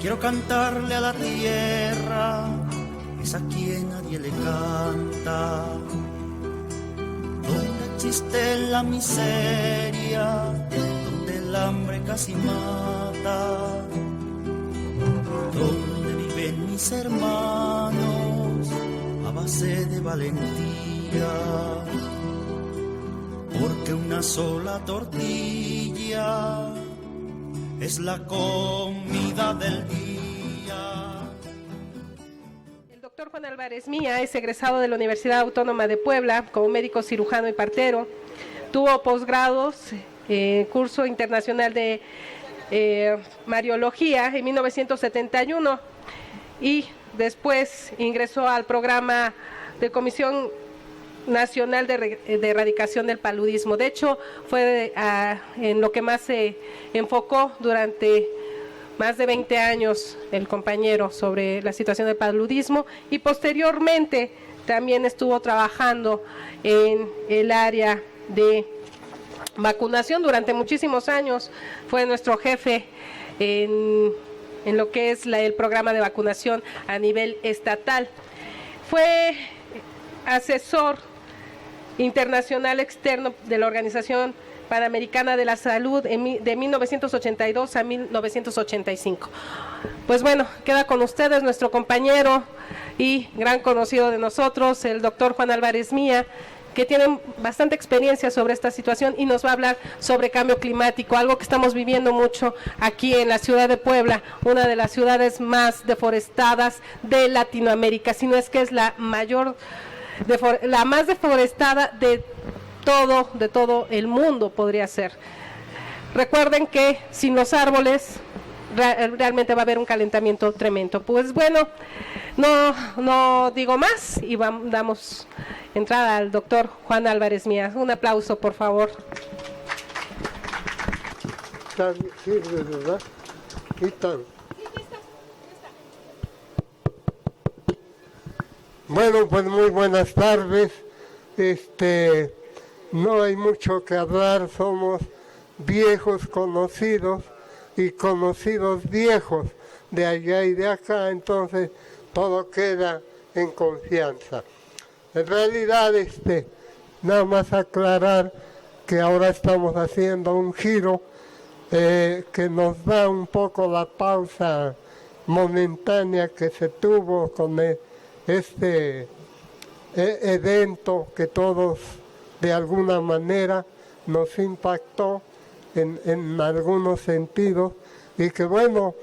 Quiero cantarle a la tierra, es a quien nadie le canta. Donde existe la miseria, donde el hambre casi mata. Donde viven mis hermanos a base de valentía. Porque una sola tortilla es la comida del día. El doctor Juan Álvarez Mía es egresado de la Universidad Autónoma de Puebla como médico cirujano y partero. Tuvo posgrados, curso internacional de Mariología en 1971 y después ingresó al programa de Comisión Nacional de Erradicación del Paludismo. De hecho, fue en lo que más se enfocó durante más de 20 años el compañero sobre la situación del paludismo, y posteriormente también estuvo trabajando en el área de vacunación durante muchísimos años. Fue nuestro jefe en lo que es el programa de vacunación a nivel estatal. Fue asesor internacional externo de la Organización Panamericana de la Salud de 1982 a 1985. Pues bueno, queda con ustedes nuestro compañero y gran conocido de nosotros, el doctor Juan Álvarez Mía, que tiene bastante experiencia sobre esta situación y nos va a hablar sobre cambio climático, algo que estamos viviendo mucho aquí en la ciudad de Puebla, una de las ciudades más deforestadas de Latinoamérica, si no es que es la más deforestada de todo el mundo, podría ser. Recuerden que sin los árboles realmente va a haber un calentamiento tremendo. Pues bueno, no digo más y damos entrada al doctor Juan Álvarez Mía. Un aplauso, por favor. ¿Sirve, verdad? ¿Qué tal? Bueno, pues muy buenas tardes. No hay mucho que hablar, somos viejos conocidos y conocidos viejos de allá y de acá, entonces todo queda en confianza. En realidad, nada más aclarar que ahora estamos haciendo un giro que nos da un poco la pausa momentánea que se tuvo con este evento que todos de alguna manera nos impactó en algunos sentidos y que bueno,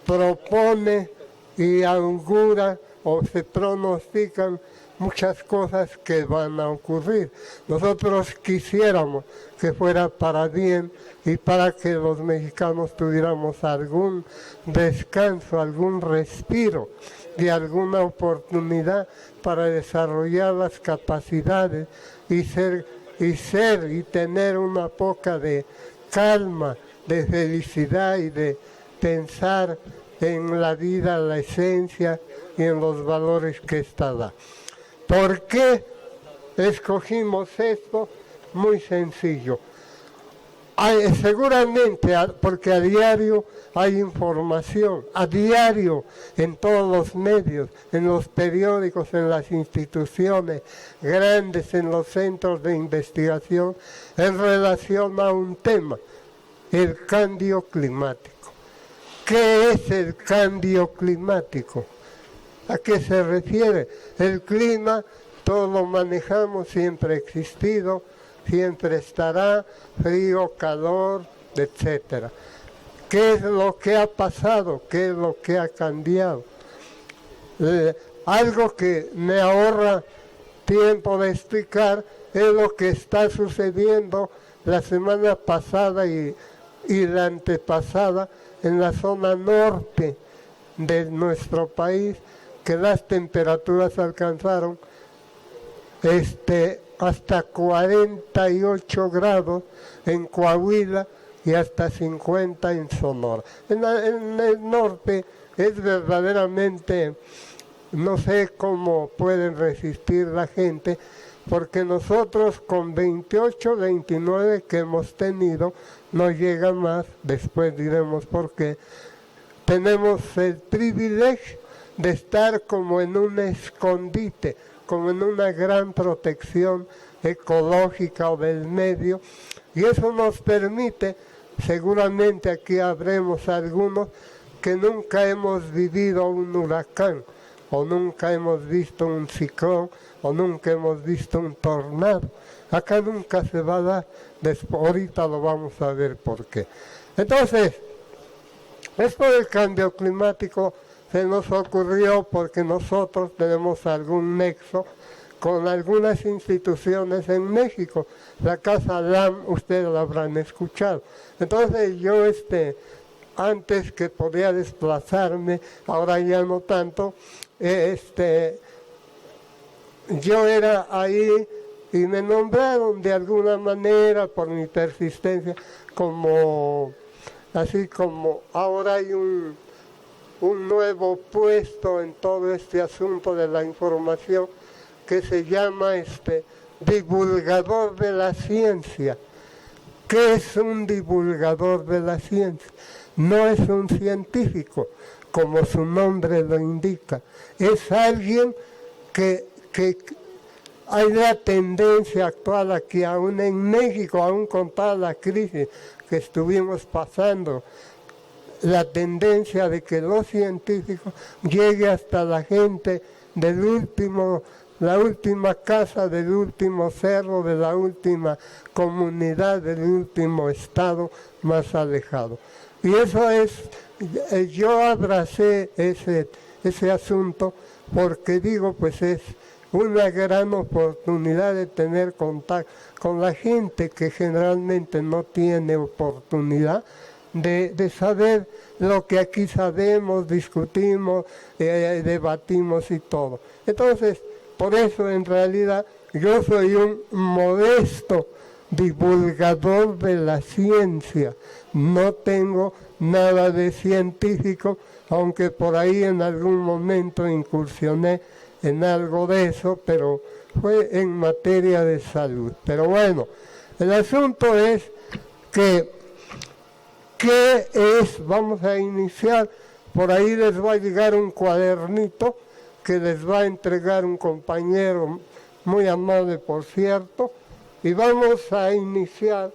propone y augura o se pronostican muchas cosas que van a ocurrir. Nosotros quisiéramos que fuera para bien y para que los mexicanos tuviéramos algún descanso, algún respiro y alguna oportunidad para desarrollar las capacidades y tener una poca de calma, de felicidad y de pensar en la vida, la esencia y en los valores que esta da. ¿Por qué escogimos esto? Muy sencillo. Seguramente porque a diario hay información, a diario en todos los medios, en los periódicos, en las instituciones grandes, en los centros de investigación, en relación a un tema, el cambio climático. ¿Qué es el cambio climático? ¿A qué se refiere? El clima, todos lo manejamos, siempre ha existido, siempre estará, frío, calor, etcétera. ¿Qué es lo que ha pasado? ¿Qué es lo que ha cambiado? Algo que me ahorra tiempo de explicar es lo que está sucediendo la semana pasada y la antepasada en la zona norte de nuestro país, que las temperaturas alcanzaron hasta 48 grados en Coahuila y hasta 50 en Sonora. En el norte es verdaderamente, no sé cómo pueden resistir la gente, porque nosotros con 28, 29 que hemos tenido, no llega más, después diremos por qué, tenemos el privilegio de estar como en un escondite, como en una gran protección ecológica o del medio, y eso nos permite, seguramente aquí habremos algunos que nunca hemos vivido un huracán, o nunca hemos visto un ciclón, o nunca hemos visto un tornado. Acá nunca se va a dar, ahorita lo vamos a ver por qué. Entonces, esto del cambio climático se nos ocurrió porque nosotros tenemos algún nexo con algunas instituciones en México. La Casa LAM, ustedes la habrán escuchado. Entonces yo, antes que podía desplazarme, ahora ya no tanto, yo era ahí y me nombraron de alguna manera por mi persistencia así como ahora hay un nuevo puesto en todo este asunto de la información que se llama divulgador de la ciencia. ¿Qué es un divulgador de la ciencia? No es un científico, como su nombre lo indica. Es alguien que hay la tendencia actual aquí, aún en México, aún con toda la crisis que estuvimos pasando, la tendencia de que los científicos lleguen hasta la gente la última casa, del último cerro, de la última comunidad, del último estado más alejado. Y eso yo abracé ese asunto porque digo, pues es una gran oportunidad de tener contacto con la gente que generalmente no tiene oportunidad de saber lo que aquí sabemos, discutimos, debatimos y todo. Entonces, por eso en realidad yo soy un modesto divulgador de la ciencia. No tengo nada de científico, aunque por ahí en algún momento incursioné en algo de eso, pero fue en materia de salud. Pero bueno, el asunto es vamos a iniciar, por ahí les va a llegar un cuadernito que les va a entregar un compañero muy amable, por cierto, y vamos a iniciar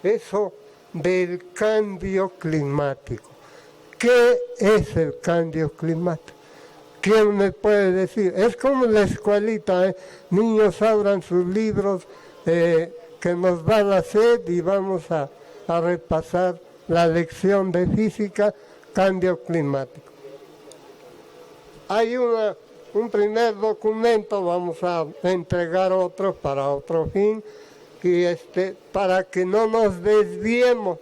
eso del cambio climático. ¿Qué es el cambio climático? ¿Quién me puede decir? Es como la escuelita, niños abran sus libros que nos va la sed y vamos a repasar la lección de física, cambio climático. Hay un primer documento, vamos a entregar otro para otro fin, y para que no nos desviemos,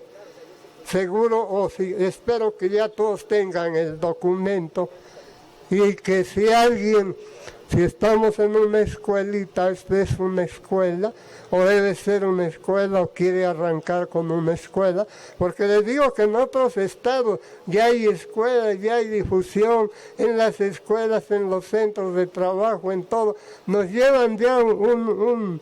seguro, espero que ya todos tengan el documento, y que si estamos en una escuelita, esta es una escuela, o debe ser una escuela, o quiere arrancar con una escuela, porque les digo que en otros estados ya hay escuelas, ya hay difusión en las escuelas, en los centros de trabajo, en todo. Nos llevan ya un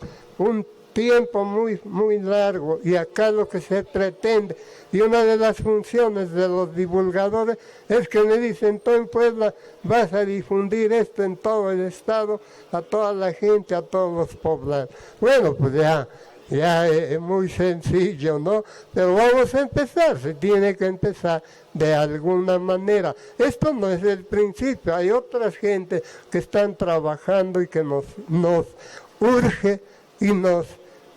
tiempo muy, muy largo, y acá lo que se pretende, y una de las funciones de los divulgadores es que me dicen, tú en Puebla vas a difundir esto en todo el estado, a toda la gente, a todos los poblanos. Bueno, pues ya es muy sencillo, ¿no? Pero vamos a empezar, se tiene que empezar de alguna manera. Esto no es el principio, hay otras gente que están trabajando y que nos urge y nos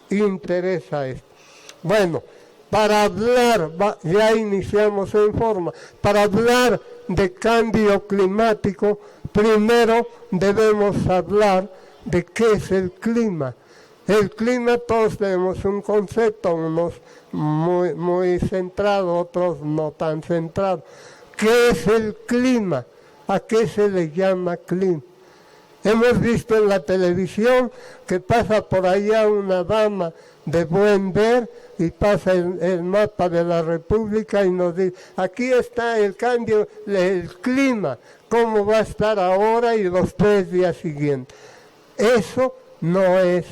interesa esto. Bueno, para hablar, ya iniciamos en forma, para hablar de cambio climático, primero debemos hablar de qué es el clima. El clima, todos tenemos un concepto, unos muy, muy centrados, otros no tan centrados. ¿Qué es el clima? ¿A qué se le llama clima? Hemos visto en la televisión que pasa por allá una dama de buen ver y pasa el mapa de la República y nos dice, aquí está el cambio del clima, cómo va a estar ahora y los 3 días siguientes. Eso no es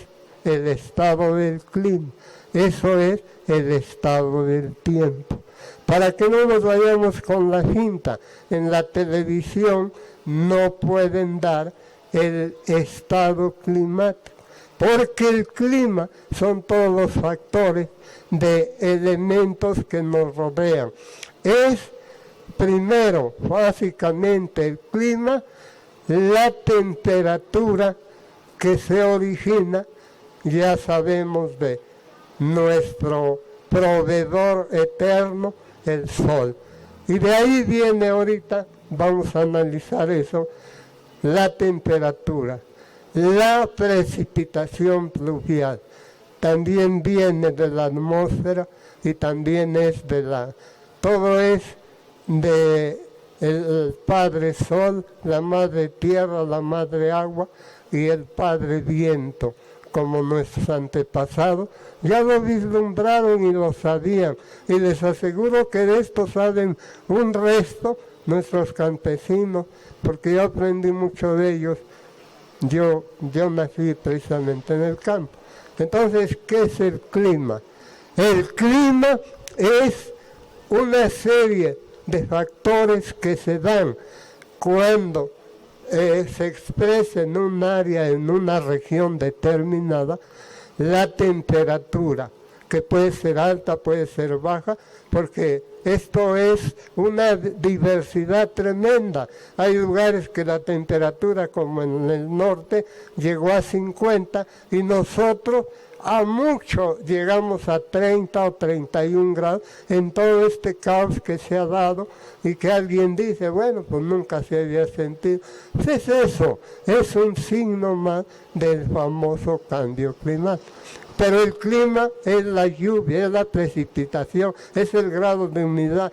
el estado del clima, eso es el estado del tiempo. Para que no nos vayamos con la finta, en la televisión no pueden dar el estado climático, porque el clima son todos los factores de elementos que nos rodean. Es primero, básicamente, el clima, la temperatura que se origina, ya sabemos, de nuestro proveedor eterno, el sol. Y de ahí viene ahorita, vamos a analizar eso, la temperatura, la precipitación pluvial, también viene de la atmósfera y también es todo es de el Padre Sol, la Madre Tierra, la Madre Agua y el Padre Viento, como nuestros antepasados ya lo vislumbraron y lo sabían. Y les aseguro que de esto saben un resto nuestros campesinos, porque yo aprendí mucho de ellos. Yo nací precisamente en el campo. Entonces, ¿qué es el clima? El clima es una serie de factores que se dan cuando se expresa en un área, en una región determinada, la temperatura, que puede ser alta, puede ser baja, porque esto es una diversidad tremenda. Hay lugares que la temperatura, como en el norte, llegó a 50 y nosotros a mucho llegamos a 30 o 31 grados en todo este caos que se ha dado y que alguien dice, bueno, pues nunca se había sentido. Pues es eso, es un signo más del famoso cambio climático. Pero el clima es la lluvia, es la precipitación, es el grado de humedad,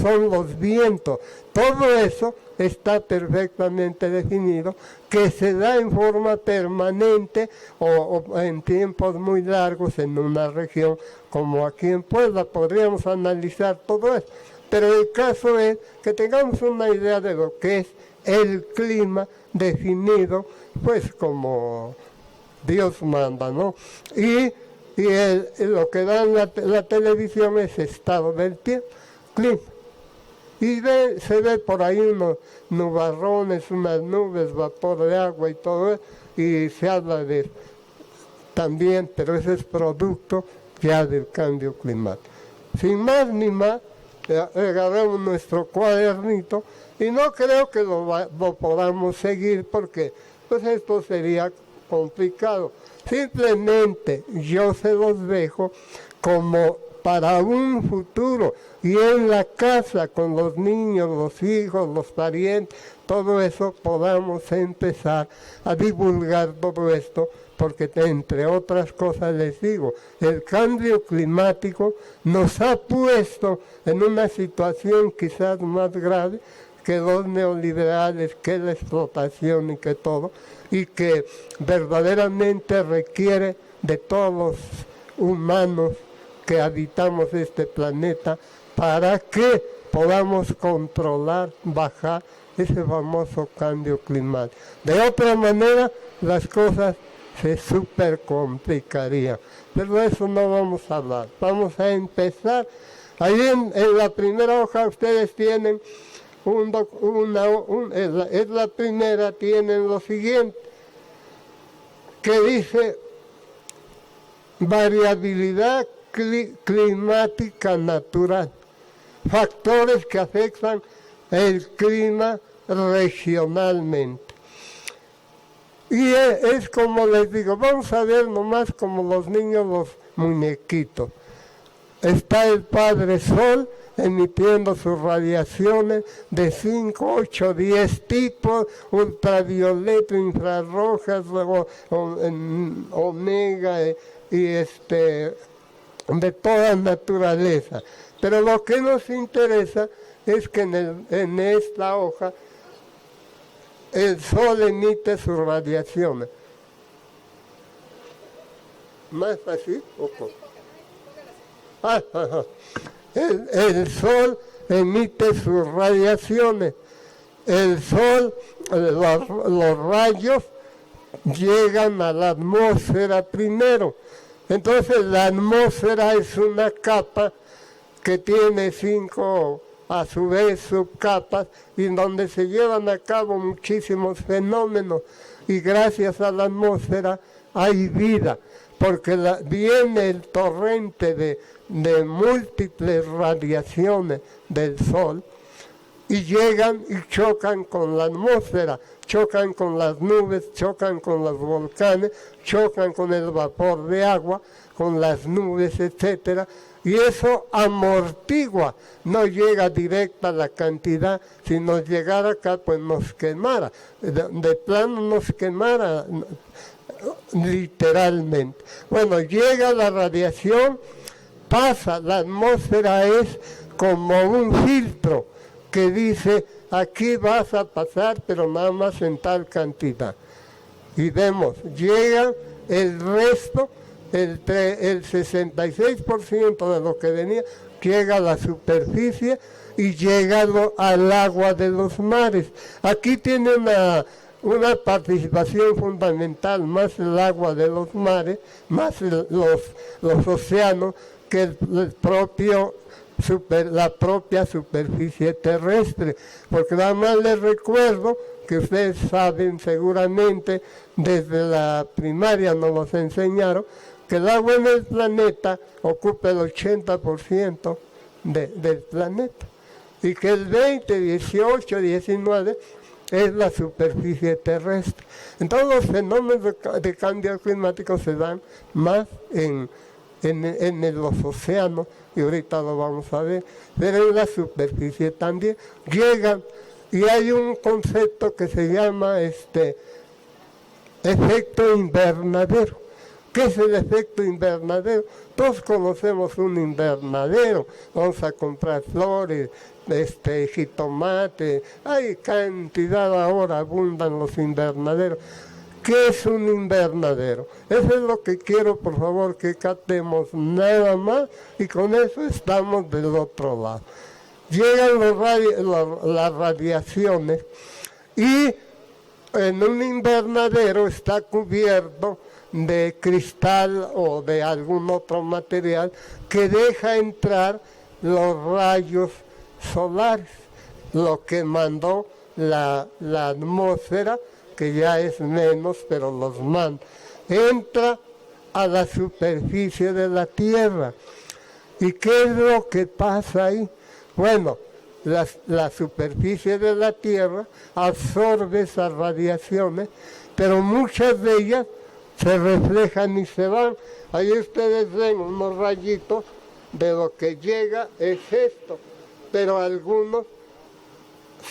son los vientos. Todo eso está perfectamente definido, que se da en forma permanente o en tiempos muy largos en una región como aquí en Puebla. Podríamos analizar todo eso, pero el caso es que tengamos una idea de lo que es el clima definido, pues como Dios manda, ¿no? Y lo que da en la televisión es estado del tiempo, clima. Y se ve por ahí unos nubarrones, unas nubes, vapor de agua y todo eso, y se habla de eso también, pero ese es producto ya del cambio climático. Sin más ni más, agarramos nuestro cuadernito y no creo que lo podamos seguir porque pues esto sería complicado. Simplemente yo se los dejo como para un futuro y en la casa con los niños, los hijos, los parientes, todo eso podamos empezar a divulgar todo esto, porque entre otras cosas les digo, el cambio climático nos ha puesto en una situación quizás más grave que los neoliberales, que la explotación y que todo, y que verdaderamente requiere de todos los humanos que habitamos este planeta para que podamos controlar, bajar ese famoso cambio climático. De otra manera, las cosas se supercomplicarían. Pero de eso no vamos a hablar. Vamos a empezar. Ahí en la primera hoja ustedes tienen es la primera, tienen lo siguiente, que dice variabilidad climática natural, factores que afectan el clima regionalmente. Y es como les digo, vamos a ver nomás como los niños, los muñequitos. Está el Padre Sol emitiendo sus radiaciones de 5, 8, 10 tipos, ultravioleta, infrarrojas, omega y de toda naturaleza. Pero lo que nos interesa es que en esta hoja el Sol emite sus radiaciones. ¿Más así? El Sol emite sus radiaciones. El Sol, los rayos llegan a la atmósfera primero. Entonces la atmósfera es una capa que tiene 5 a su vez subcapas y donde se llevan a cabo muchísimos fenómenos, y gracias a la atmósfera hay vida, porque viene el torrente de múltiples radiaciones del Sol y llegan y chocan con la atmósfera, chocan con las nubes, chocan con los volcanes, chocan con el vapor de agua, con las nubes, etcétera, y eso amortigua, no llega directa la cantidad. Si nos llegara acá, pues nos quemara, de plano nos quemara literalmente. Bueno, llega la radiación, pasa, la atmósfera es como un filtro que dice, aquí vas a pasar, pero nada más en tal cantidad. Y vemos, llega el resto, el 66% de lo que venía, llega a la superficie y llega al agua de los mares. Aquí tiene una participación fundamental, más el agua de los mares, más los océanos, que la propia superficie terrestre. Porque nada más les recuerdo que ustedes saben seguramente, desde la primaria nos los enseñaron, que el agua en el planeta ocupa el 80% del planeta, y que el 20, 18, 19 es la superficie terrestre. Entonces los fenómenos de cambio climático se dan más en los océanos, y ahorita lo vamos a ver, pero en la superficie también llegan, y hay un concepto que se llama efecto invernadero. ¿Qué es el efecto invernadero? Todos conocemos un invernadero, vamos a comprar flores, jitomate, hay cantidad, ahora abundan los invernaderos. ¿Qué es un invernadero? Eso es lo que quiero, por favor, que captemos nada más, y con eso estamos del otro lado. Llegan las radiaciones, y en un invernadero está cubierto de cristal o de algún otro material que deja entrar los rayos solares, lo que mandó la atmósfera, que ya es menos, pero los manda. Entra a la superficie de la Tierra. ¿Y qué es lo que pasa ahí? Bueno, la superficie de la Tierra absorbe esas radiaciones, pero muchas de ellas se reflejan y se van. Ahí ustedes ven unos rayitos, de lo que llega es esto, pero algunos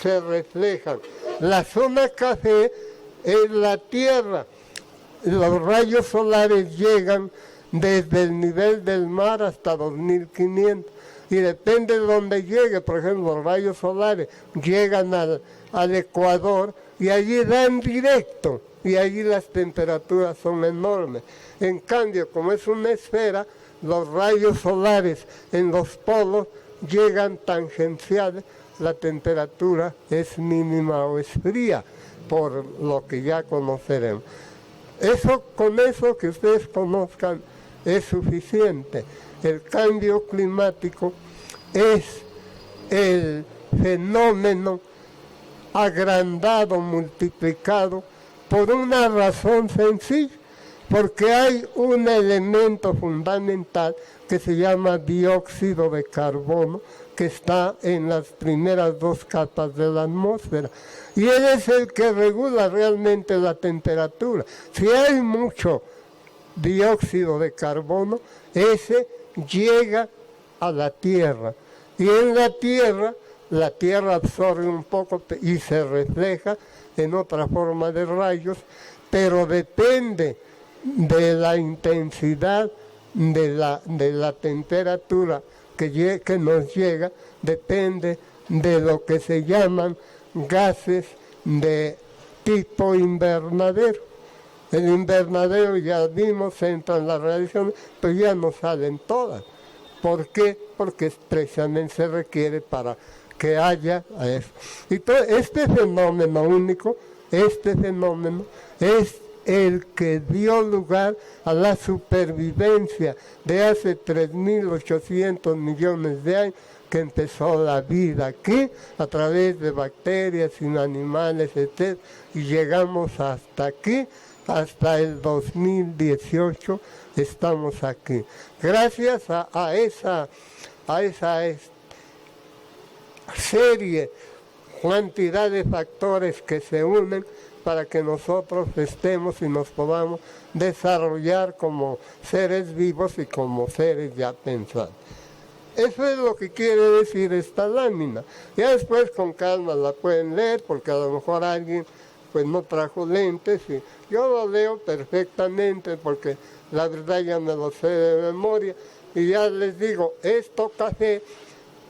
se reflejan. La zona café es la Tierra. Los rayos solares llegan desde el nivel del mar hasta 2500, y depende de dónde llegue. Por ejemplo, los rayos solares llegan al Ecuador y allí dan directo, y allí las temperaturas son enormes. En cambio, como es una esfera, los rayos solares en los polos llegan tangenciales, la temperatura es mínima o es fría, por lo que ya conoceremos. Con eso que ustedes conozcan es suficiente. El cambio climático es el fenómeno agrandado, multiplicado, por una razón sencilla, porque hay un elemento fundamental que se llama dióxido de carbono, que está en las primeras 2 capas de la atmósfera, y él es el que regula realmente la temperatura. Si hay mucho dióxido de carbono, ese llega a la Tierra, y en la Tierra absorbe un poco y se refleja en otra forma de rayos, pero depende de la intensidad de la temperatura que nos llega, depende de lo que se llaman gases de tipo invernadero. El invernadero, ya vimos, entran las radiaciones, pero ya no salen todas. ¿Por qué? Porque precisamente se requiere para que haya eso. Y todo este fenómeno único, este fenómeno es el que dio lugar a la supervivencia de hace 3.800 millones de años que empezó la vida aquí, a través de bacterias, sin animales, etc. Y llegamos hasta aquí, hasta el 2018 estamos aquí. Gracias a esa serie, cantidad de factores que se unen para que nosotros estemos y nos podamos desarrollar como seres vivos y como seres ya pensantes. Eso es lo que quiere decir esta lámina. Ya después con calma la pueden leer, porque a lo mejor alguien pues no trajo lentes, y yo lo leo perfectamente porque la verdad ya me lo sé de memoria. Y ya les digo, esto café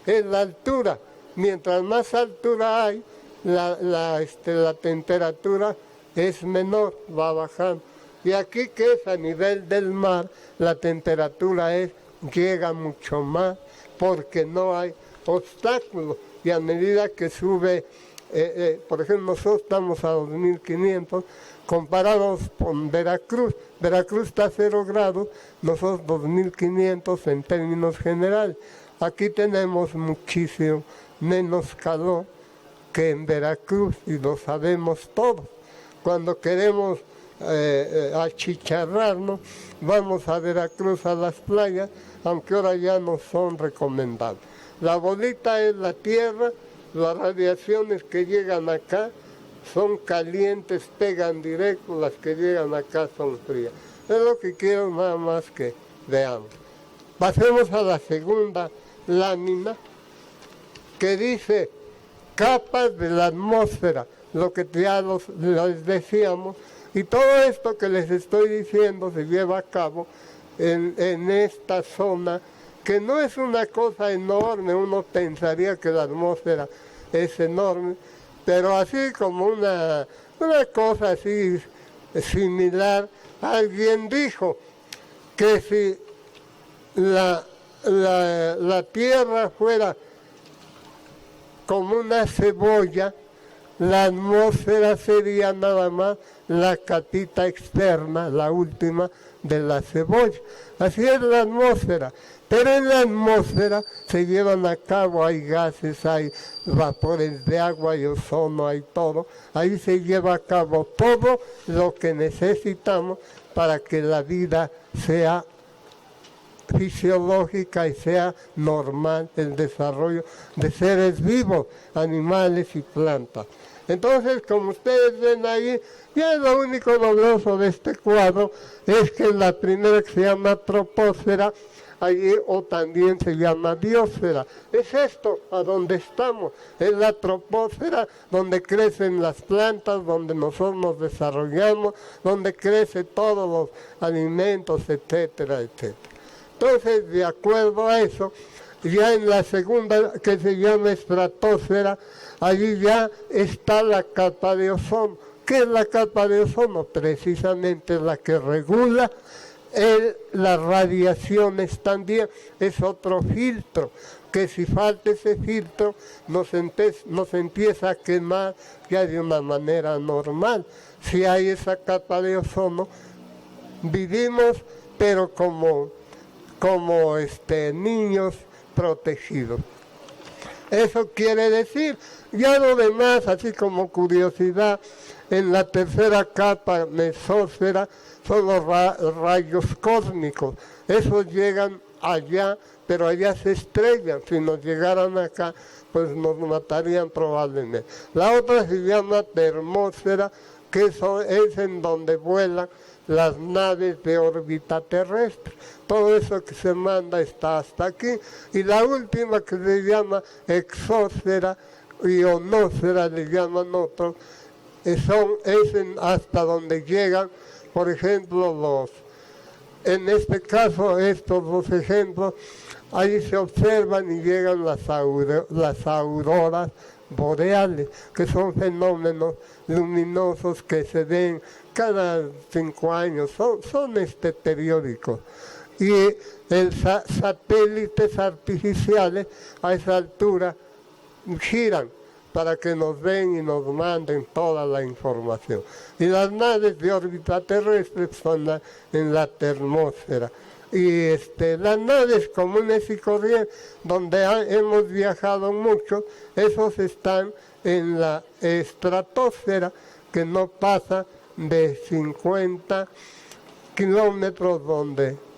es la altura. Mientras más altura hay, la temperatura es menor, va bajando. Y aquí, que es a nivel del mar, la temperatura llega mucho más porque no hay obstáculos. Y a medida que sube, por ejemplo, nosotros estamos a 2.500, comparados con Veracruz. Veracruz está a 0 grados, nosotros 2.500 en términos generales. Aquí tenemos muchísimo menos calor que en Veracruz, y lo sabemos todos. Cuando queremos achicharrarnos, vamos a Veracruz, a las playas, aunque ahora ya no son recomendables. La bolita es la tierra, las radiaciones que llegan acá son calientes, pegan directo, las que llegan acá son frías. Es lo que quiero nada más que veamos. Pasemos a la segunda lámina, que dice capas de la atmósfera, lo que ya les decíamos, y todo esto que les estoy diciendo se lleva a cabo en esta zona, que no es una cosa enorme. Uno pensaría que la atmósfera es enorme, pero así como una cosa así similar, alguien dijo que si la Tierra fuera como una cebolla, la atmósfera sería nada más la capita externa, la última de la cebolla. Así es la atmósfera. Pero en la atmósfera se llevan a cabo, hay gases, hay vapores de agua, hay ozono, hay todo. Ahí se lleva a cabo todo lo que necesitamos para que la vida sea fisiológica y sea normal el desarrollo de seres vivos, animales y plantas. Entonces, como ustedes ven ahí, ya lo único novedoso de este cuadro es que la primera, que se llama troposfera, allí o también se llama biosfera. Es esto a donde estamos, es la troposfera, donde crecen las plantas, donde nosotros nos desarrollamos, donde crecen todos los alimentos, etcétera, etcétera. Entonces, de acuerdo a eso, ya en la segunda, que se llama estratosfera, allí ya está la capa de ozono. ¿Qué es la capa de ozono? Precisamente la que regula las radiaciones también. Es otro filtro, que si falta ese filtro nos empieza a quemar ya de una manera normal. Si hay esa capa de ozono, vivimos, pero como niños protegidos. Eso quiere decir, ya lo demás, así como curiosidad, en la tercera capa, mesósfera, son los rayos cósmicos. Esos llegan allá, pero allá se estrellan. Si nos llegaran acá, pues nos matarían probablemente. La otra se llama termósfera, que es en donde vuelan las naves de órbita terrestre. Todo eso que se manda está hasta aquí. Y la última, que se llama exósfera, ionosfera le llaman otros, es hasta donde llegan, por ejemplo, en este caso, estos dos ejemplos, ahí se observan y llegan las auroras boreales, que son fenómenos luminosos que se ven cada 5 años, son periódicos. Y satélites artificiales a esa altura giran, para que nos den y nos manden toda la información. Y las naves de órbita terrestre son en la termósfera. Y las naves comunes y corrientes, donde hemos viajado mucho, esos están en la estratosfera, que no pasa de 50 kilómetros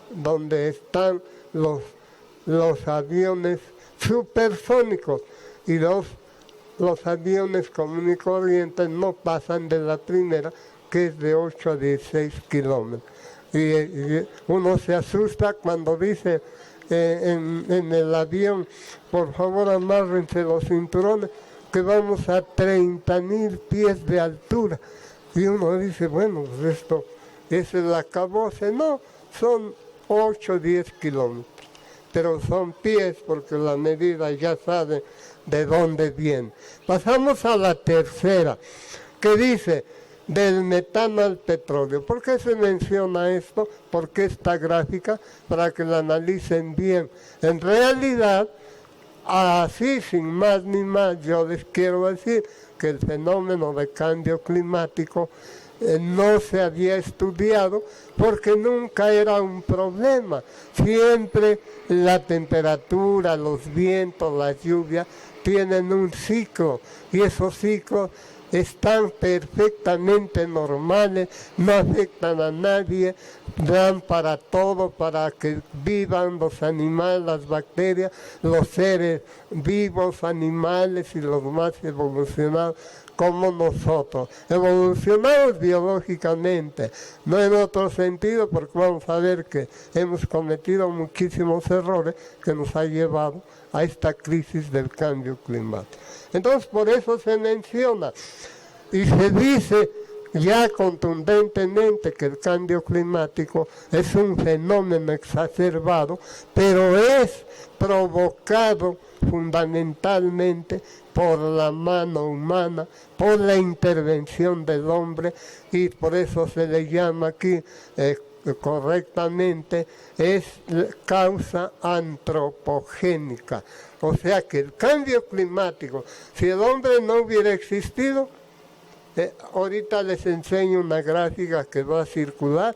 donde están los aviones supersónicos, y los aviones comunes y corrientes no pasan de la primera, que es de 8 a 16 kilómetros. Y uno se asusta cuando dice en el avión, por favor amárrense los cinturones, que vamos a 30,000 pies de altura. Y uno dice, bueno, pues esto es el acabose. No, son 8 o 10 kilómetros, pero son pies porque la medida ya sabe de dónde viene. Pasamos a la tercera, que dice, del metano al petróleo. ¿Por qué se menciona esto? Porque esta gráfica, para que la analicen bien. En realidad, así sin más ni más, yo les quiero decir que el fenómeno de cambio climático no se había estudiado porque nunca era un problema. Siempre la temperatura, los vientos, las lluvias tienen un ciclo, y esos ciclos están perfectamente normales, no afectan a nadie, dan para todo, para que vivan los animales, las bacterias, los seres vivos, animales y los más evolucionados como nosotros, evolucionados biológicamente, no en otro sentido, porque vamos a ver que hemos cometido muchísimos errores que nos ha llevado a esta crisis del cambio climático. Entonces, por eso se menciona y se dice ya contundentemente que el cambio climático es un fenómeno exacerbado, pero es provocado fundamentalmente por la mano humana, por la intervención del hombre, y por eso se le llama aquí correctamente, es causa antropogénica. O sea que el cambio climático, si el hombre no hubiera existido, ahorita les enseño una gráfica que va a circular,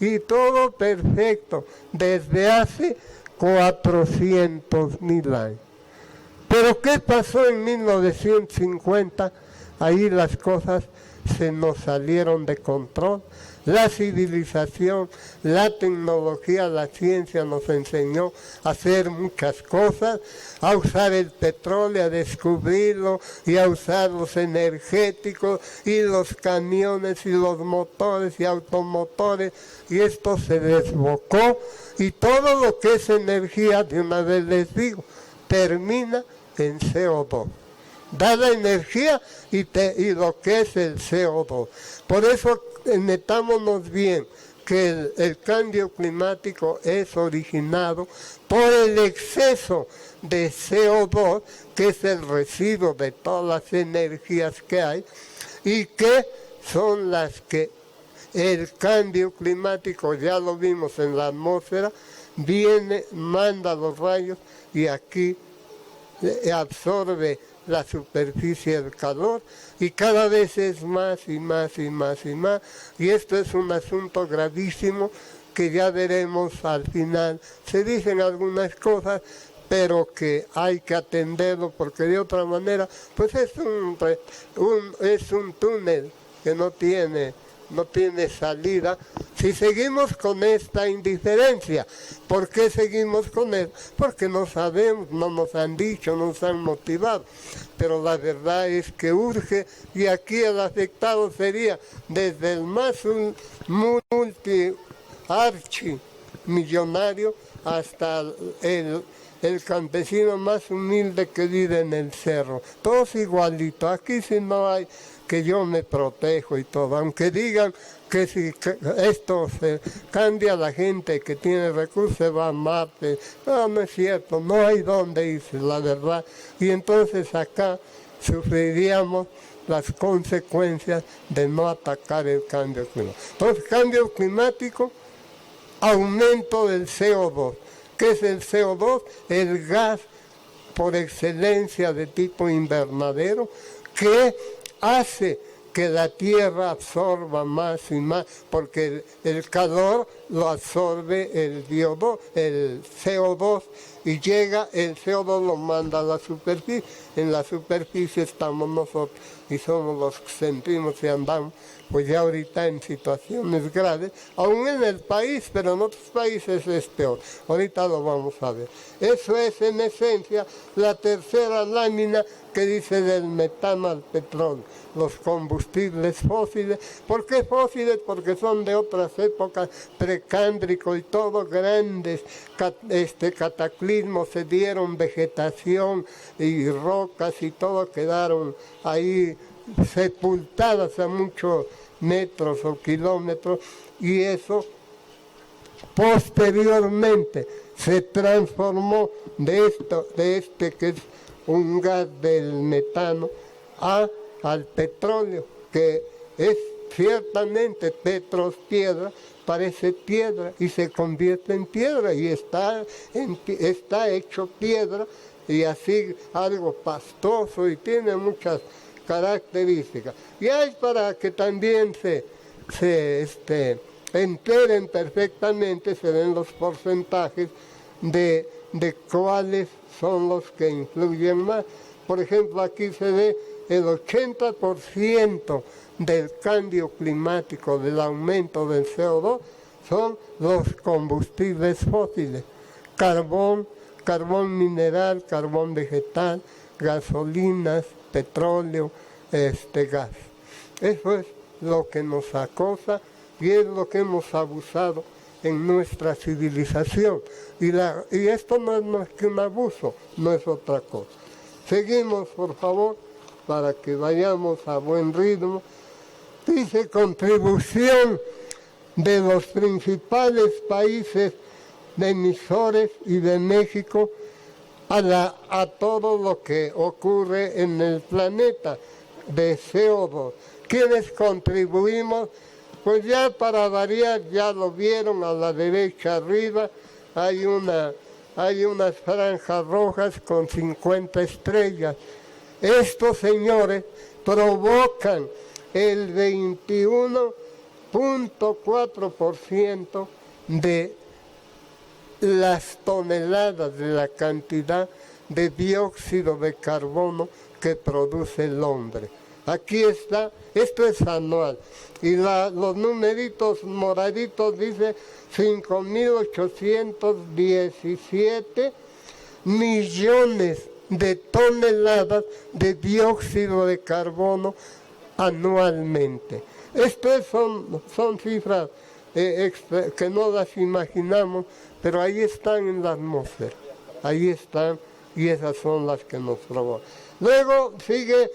y todo perfecto, desde hace 400,000 años. Pero ¿qué pasó en 1950? Ahí las cosas se nos salieron de control. La civilización, la tecnología, la ciencia nos enseñó a hacer muchas cosas, a usar el petróleo, a descubrirlo, y a usar los energéticos y los camiones y los motores y automotores, y esto se desbocó, y todo lo que es energía, de una vez les digo, termina en CO2. Da la energía y lo que es el CO2. Por eso metámonos bien que el cambio climático es originado por el exceso de CO2, que es el residuo de todas las energías que hay, y que son las que el cambio climático, ya lo vimos en la atmósfera, viene, manda los rayos y aquí absorbe la superficie del calor, y cada vez es más y más y más y más, y esto es un asunto gravísimo que ya veremos al final. Se dicen algunas cosas, pero que hay que atenderlo, porque de otra manera pues es un túnel que no tiene salida si seguimos con esta indiferencia. ¿Por qué seguimos con él? Porque no sabemos, no nos han dicho, no nos han motivado. Pero la verdad es que urge, y aquí el afectado sería desde el más multi-archimillonario hasta el campesino más humilde que vive en el cerro. Todos igualitos. Aquí si no hay que yo me protejo y todo, aunque digan que si esto se cambia, la gente que tiene recursos se va a Marte. No es cierto, no hay dónde irse, la verdad. Y entonces acá sufriríamos las consecuencias de no atacar el cambio climático. Entonces, cambio climático, aumento del CO2. ¿Qué es el CO2? El gas por excelencia de tipo invernadero, que hace que la tierra absorba más y más, porque el calor lo absorbe el CO2, y llega, el CO2 lo manda a la superficie. En la superficie estamos nosotros y somos los que sentimos y andamos, pues ya ahorita en situaciones graves, aún en el país, pero en otros países es peor. Ahorita lo vamos a ver. Eso es en esencia la tercera lámina que dice del metano al petróleo, los combustibles fósiles. ¿Por qué fósiles? Porque son de otras épocas, precámbrico y todo, grandes cataclismos, se dieron vegetación y rocas y todo quedaron ahí sepultadas a muchos metros o kilómetros, y eso posteriormente se transformó de este que es un gas del metano al petróleo, que es ciertamente piedra, parece piedra y se convierte en piedra y está hecho piedra, y así algo pastoso, y tiene muchas características. Y hay, para que también se enteren perfectamente, se ven los porcentajes de cuáles son los que influyen más. Por ejemplo, aquí se ve el 80% del cambio climático, del aumento del CO2, son los combustibles fósiles: carbón mineral, carbón vegetal, gasolinas, petróleo, gas. Eso es lo que nos acosa y es lo que hemos abusado en nuestra civilización. Y esto no es más que un abuso, no es otra cosa. Seguimos, por favor, para que vayamos a buen ritmo. Dice: contribución de los principales países emisores y de México a todo lo que ocurre en el planeta de CO2. ¿Quiénes contribuimos? Pues ya para variar, ya lo vieron a la derecha arriba, hay unas franjas rojas con 50 estrellas. Estos señores provocan el 21.4% de las toneladas, de la cantidad de dióxido de carbono que produce el hombre. Aquí está, esto es anual, y los numeritos moraditos dice 5.817 millones de toneladas de dióxido de carbono anualmente. Estas son cifras que no las imaginamos, pero ahí están en la atmósfera, ahí están, y esas son las que nos provocan. Luego sigue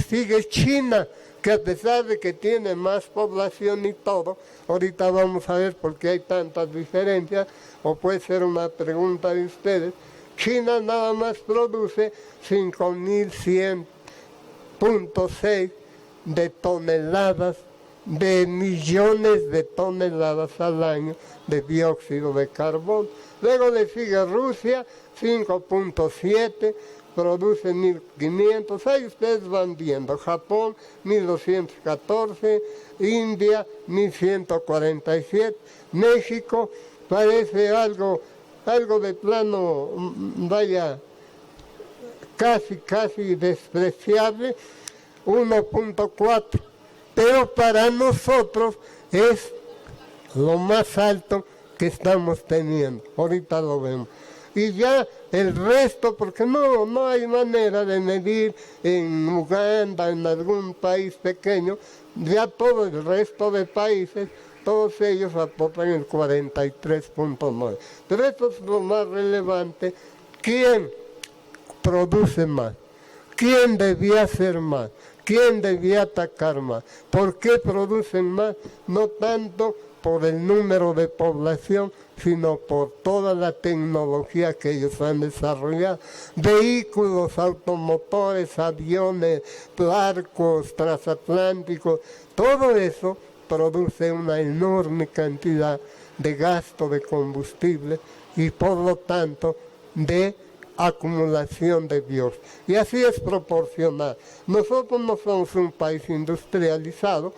sigue China, que a pesar de que tiene más población y todo, ahorita vamos a ver por qué hay tantas diferencias, o puede ser una pregunta de ustedes. China nada más produce 5.100.6 de toneladas, de millones de toneladas al año de dióxido de carbono. Luego le sigue Rusia, 5.7, produce 1.500, ahí ustedes van viendo. Japón, 1.214, India, 1.147, México parece algo de plano, vaya, casi despreciable, 1.4, pero para nosotros es lo más alto que estamos teniendo, ahorita lo vemos. Y ya el resto, porque no hay manera de medir en Uganda, en algún país pequeño, ya todo el resto de países, todos ellos aportan el 43.9. Pero esto es lo más relevante. ¿Quién produce más? ¿Quién debía hacer más? ¿Quién debía atacar más? ¿Por qué producen más? No tanto por el número de población, sino por toda la tecnología que ellos han desarrollado. Vehículos, automotores, aviones, barcos transatlánticos, todo eso produce una enorme cantidad de gasto de combustible y por lo tanto de acumulación de biosfera. Y así es proporcional. Nosotros no somos un país industrializado,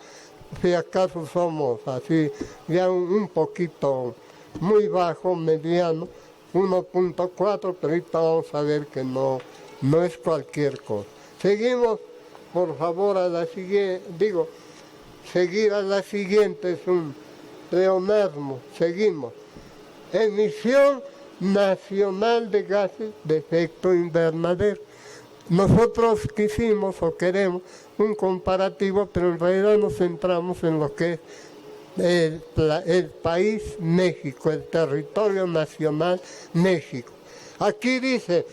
si acaso somos así, ya un poquito muy bajo, mediano, 1.4, pero ahorita vamos a ver que no es cualquier cosa. Seguimos, por favor, a la siguiente, seguir a la siguiente es un pleonasmo, seguimos. Emisión nacional de gases de efecto invernadero. Nosotros quisimos o queremos un comparativo, pero en realidad nos centramos en lo que es el país México, el territorio nacional México. Aquí dice,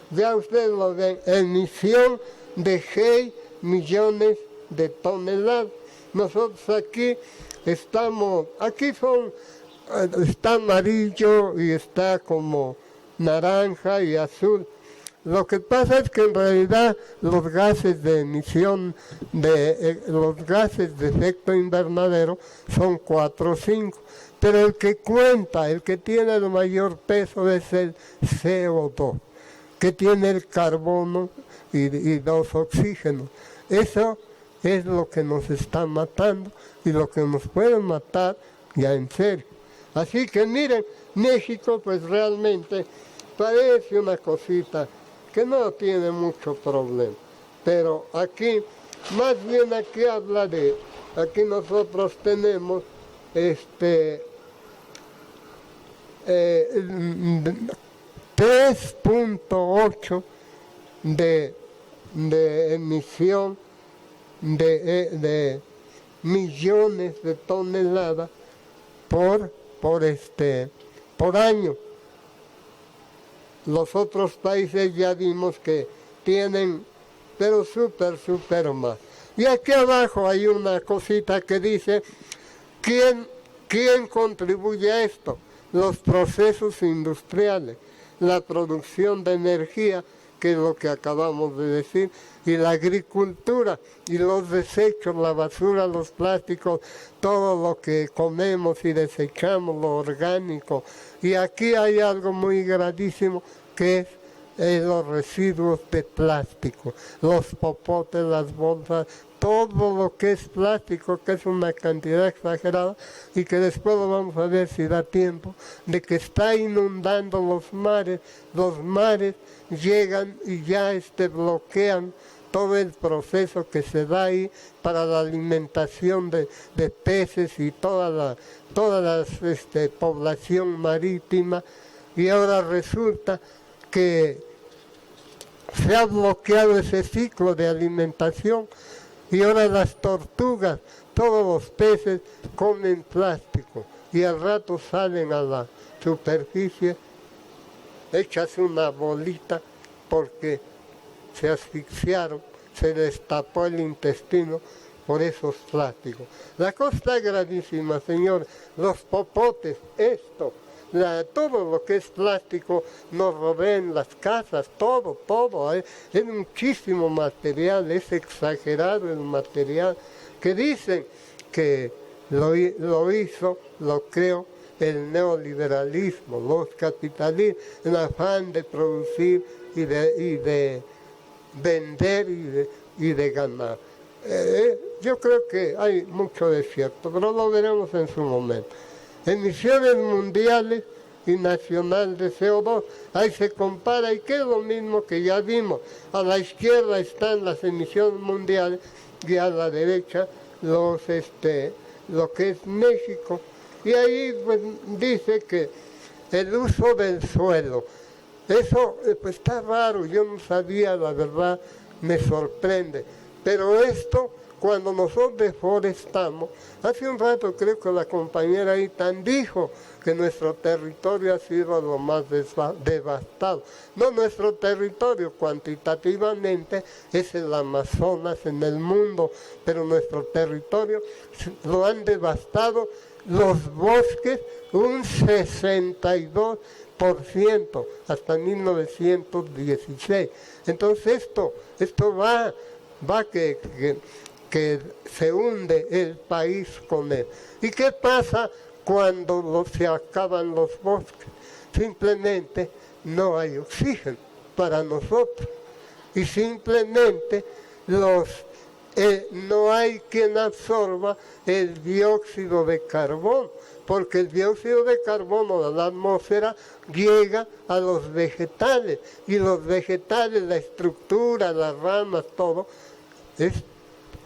ya ustedes lo ven, emisión de 6 millones de toneladas. Nosotros aquí estamos, está amarillo y está como naranja y azul. Lo que pasa es que en realidad los gases de emisión, los gases de efecto invernadero son 4 o 5, pero el que cuenta, el que tiene el mayor peso es el CO2, que tiene el carbono y 2 oxígenos. Eso es lo que nos está matando y lo que nos puede matar ya en serio. Así que miren, México pues realmente parece una cosita que no tiene mucho problema, pero aquí, más bien aquí habla de, aquí nosotros tenemos 3.8 de emisión de millones de toneladas por año. Los otros países ya vimos que tienen, pero súper más. Y aquí abajo hay una cosita que dice, ¿quién contribuye a esto? Los procesos industriales, la producción de energía, que es lo que acabamos de decir, y la agricultura, y los desechos, la basura, los plásticos, todo lo que comemos y desechamos, lo orgánico. Y aquí hay algo muy gravísimo, que es los residuos de plástico, los popotes, las bolsas, todo lo que es plástico, que es una cantidad exagerada, y que después lo vamos a ver si da tiempo, de que está inundando los mares llegan y ya bloquean todo el proceso que se da ahí para la alimentación de peces y toda la población marítima, y ahora resulta que se ha bloqueado ese ciclo de alimentación y ahora las tortugas, todos los peces comen plástico y al rato salen a la superficie hechas una bolita porque se asfixiaron, se les tapó el intestino por esos plásticos. La cosa está gravísima, señor. Los popotes, todo lo que es plástico nos rodea en las casas, todo. Es muchísimo material, es exagerado el material, que dicen que lo creó el neoliberalismo, los capitalistas, en afán de producir y de vender y de ganar. Yo creo que hay mucho de cierto, pero lo veremos en su momento. Emisiones mundiales y nacional de CO2, ahí se compara y que es lo mismo que ya vimos. A la izquierda están las emisiones mundiales y a la derecha lo que es México. Y ahí pues, dice que el uso del suelo, eso pues, está raro, yo no sabía, la verdad, me sorprende. Pero esto, cuando nosotros deforestamos, hace un rato creo que la compañera Itan dijo que nuestro territorio ha sido lo más devastado. No, nuestro territorio cuantitativamente es el Amazonas en el mundo, pero nuestro territorio lo han devastado los bosques un 62% hasta 1916. Entonces esto va que se hunde el país con él. ¿Y qué pasa cuando se acaban los bosques? Simplemente no hay oxígeno para nosotros. Y simplemente no hay quien absorba el dióxido de carbono, porque el dióxido de carbono de la atmósfera llega a los vegetales, y los vegetales, la estructura, las ramas, todo es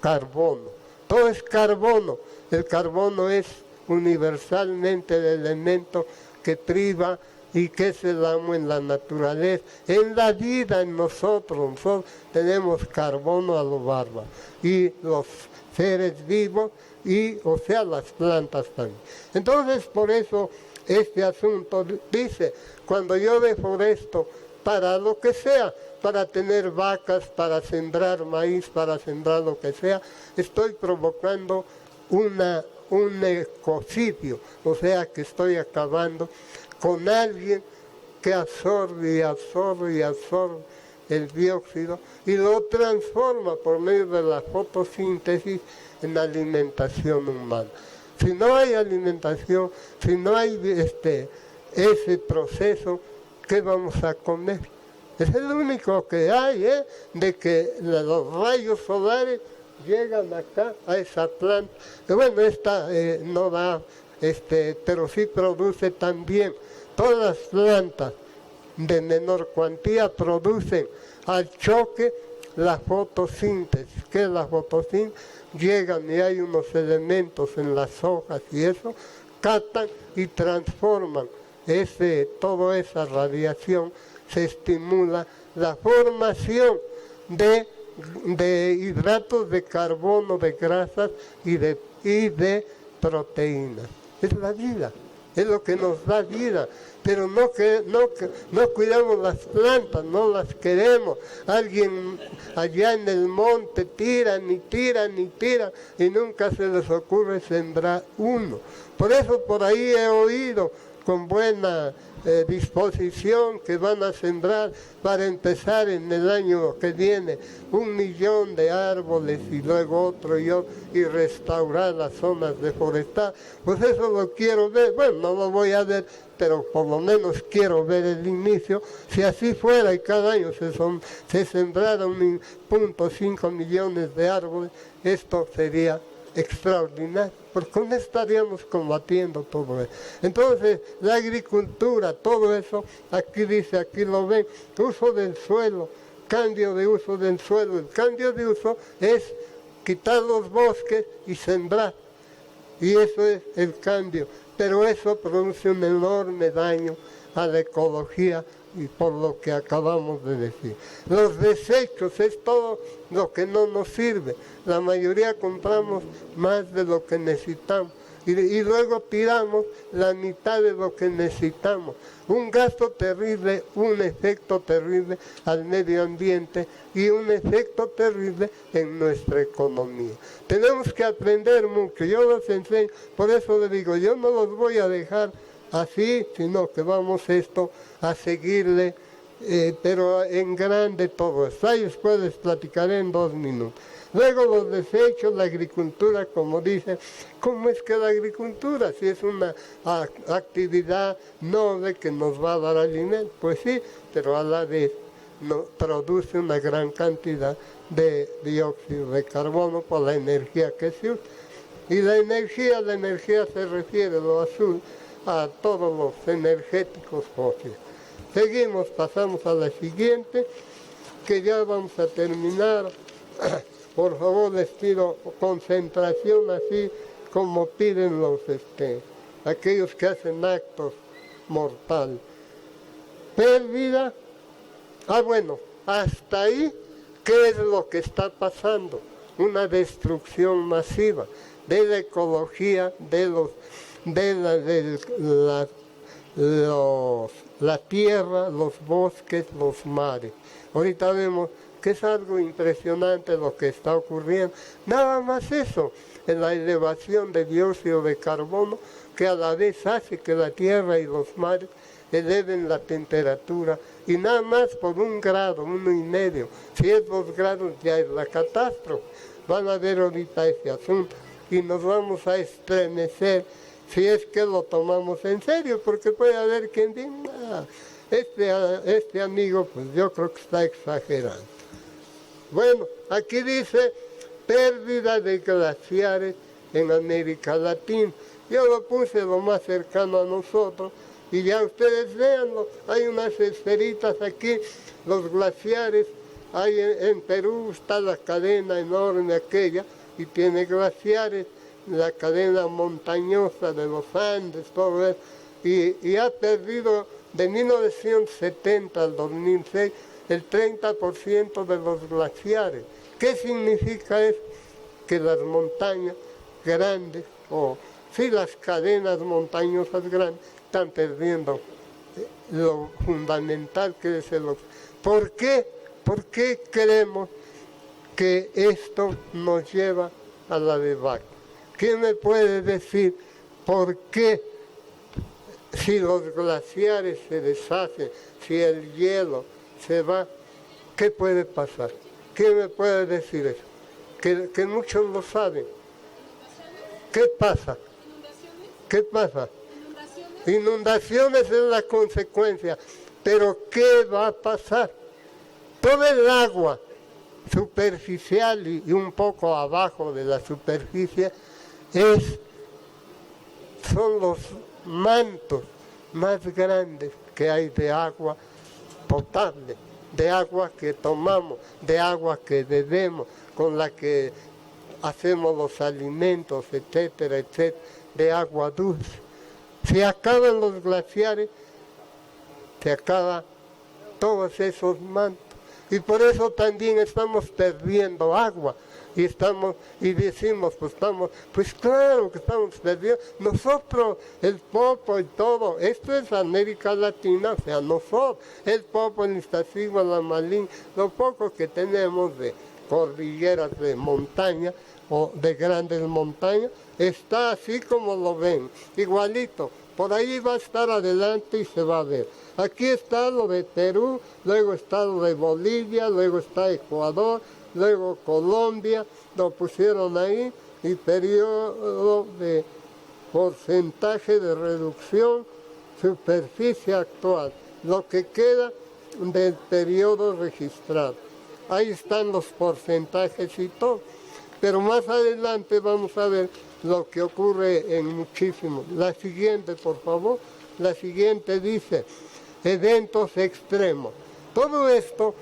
carbono. Todo es carbono. El carbono es universalmente el elemento que priva y que es el amo en la naturaleza, en la vida, en nosotros. Nosotros tenemos carbono a lo bárbaro. Y los seres vivos, o sea, las plantas también. Entonces, por eso, este asunto dice, cuando yo deforesto para lo que sea, para tener vacas, para sembrar maíz, para sembrar lo que sea, estoy provocando un ecocidio, o sea, que estoy acabando con alguien que absorbe y absorbe y absorbe el dióxido y lo transforma por medio de la fotosíntesis en alimentación humana. Si no hay alimentación, si no hay ese proceso, ¿qué vamos a comer? Es el único que hay, de que los rayos solares llegan acá a esa planta. Y bueno, esta no da, pero sí produce también. Todas las plantas de menor cuantía producen al choque la fotosíntesis. ¿Qué es la fotosíntesis? Llegan y hay unos elementos en las hojas y eso, captan y transforman toda esa radiación, se estimula la formación de hidratos de carbono, de grasas y de proteínas. Es la vida, es lo que nos da vida. Pero no cuidamos las plantas, no las queremos. Alguien allá en el monte tiran y tiran y tiran y nunca se les ocurre sembrar uno. Por eso por ahí he oído con buena disposición que van a sembrar para empezar en el año que viene 1 millón de árboles y luego otro y restaurar las zonas deforestadas. Pues eso lo quiero ver, bueno, no lo voy a ver, pero por lo menos quiero ver el inicio. Si así fuera y cada año se sembraran 1.5 millones de árboles, esto sería extraordinario, porque con eso estaríamos combatiendo todo eso. Entonces, la agricultura, todo eso, aquí dice, aquí lo ven, uso del suelo, cambio de uso del suelo. El cambio de uso es quitar los bosques y sembrar, y eso es el cambio, pero eso produce un enorme daño a la ecología y por lo que acabamos de decir. Los desechos es todo lo que no nos sirve. La mayoría compramos más de lo que necesitamos y luego tiramos la mitad de lo que necesitamos. Un gasto terrible, un efecto terrible al medio ambiente y un efecto terrible en nuestra economía. Tenemos que aprender mucho, yo los enseño, por eso les digo, yo no los voy a dejar así, sino que vamos a seguirle, pero en grande todo esto. Ahí después les platicaré en 2 minutos. Luego los desechos, la agricultura, como dice, ¿cómo es que la agricultura, si es una actividad noble que nos va a dar alimento? Pues sí, pero a la vez produce una gran cantidad de dióxido de carbono por la energía que se usa. Y la energía se refiere, lo azul, a todos los energéticos fósiles. Seguimos, pasamos a la siguiente, que ya vamos a terminar. Por favor, les pido concentración, así como piden aquellos que hacen actos mortales. Pérdida. Bueno, hasta ahí, ¿qué es lo que está pasando? Una destrucción masiva de la ecología, la tierra, los bosques, los mares. Ahorita vemos que es algo impresionante lo que está ocurriendo. Nada más eso, en la elevación de dióxido de carbono, que a la vez hace que la tierra y los mares eleven la temperatura, y nada más por 1 grado, 1,5. Si es 2 grados ya es la catástrofe. Van a ver ahorita ese asunto y nos vamos a estremecer si es que lo tomamos en serio, porque puede haber quien diga, este amigo, pues yo creo que está exagerando. Bueno, aquí dice pérdida de glaciares en América Latina. Yo lo puse lo más cercano a nosotros y ya ustedes véanlo. Hay unas esferitas aquí, los glaciares. Hay en Perú está la cadena enorme aquella y tiene glaciares, la cadena montañosa de los Andes, todo eso. Y ha perdido de 1970 al 2006 el 30% de los glaciares. ¿Qué significa eso? Que las montañas grandes, o sí las cadenas montañosas grandes, están perdiendo lo fundamental que es el oxígeno. ¿Por qué? ¿Por qué creemos que esto nos lleva a la debacle? ¿Quién me puede decir por qué, si los glaciares se deshacen, si el hielo se va, qué puede pasar? ¿Quién me puede decir eso? Que muchos lo saben. ¿Qué pasa? ¿Qué pasa? Inundaciones es la consecuencia. Pero ¿qué va a pasar? Todo el agua superficial y un poco abajo de la superficie son los mantos más grandes que hay de agua potable, de agua que tomamos, de agua que bebemos, con la que hacemos los alimentos, etcétera, etcétera, de agua dulce. Se acaban los glaciares, se acaban todos esos mantos. Y por eso también estamos perdiendo agua. Y decimos, pues claro que estamos perdiendo. Nosotros, el Popo y todo, esto es América Latina, o sea, nosotros, el Popo, el Iztaccíhuatl, la Malín, lo poco que tenemos de cordilleras de montaña o de grandes montañas, está así como lo ven, igualito. Por ahí va a estar adelante y se va a ver. Aquí está lo de Perú, luego está lo de Bolivia, luego está Ecuador, luego Colombia, lo pusieron ahí, y periodo de porcentaje de reducción, superficie actual, lo que queda del periodo registrado. Ahí están los porcentajes y todo. Pero más adelante vamos a ver lo que ocurre en muchísimos. La siguiente, por favor. La siguiente dice, eventos extremos. Todo esto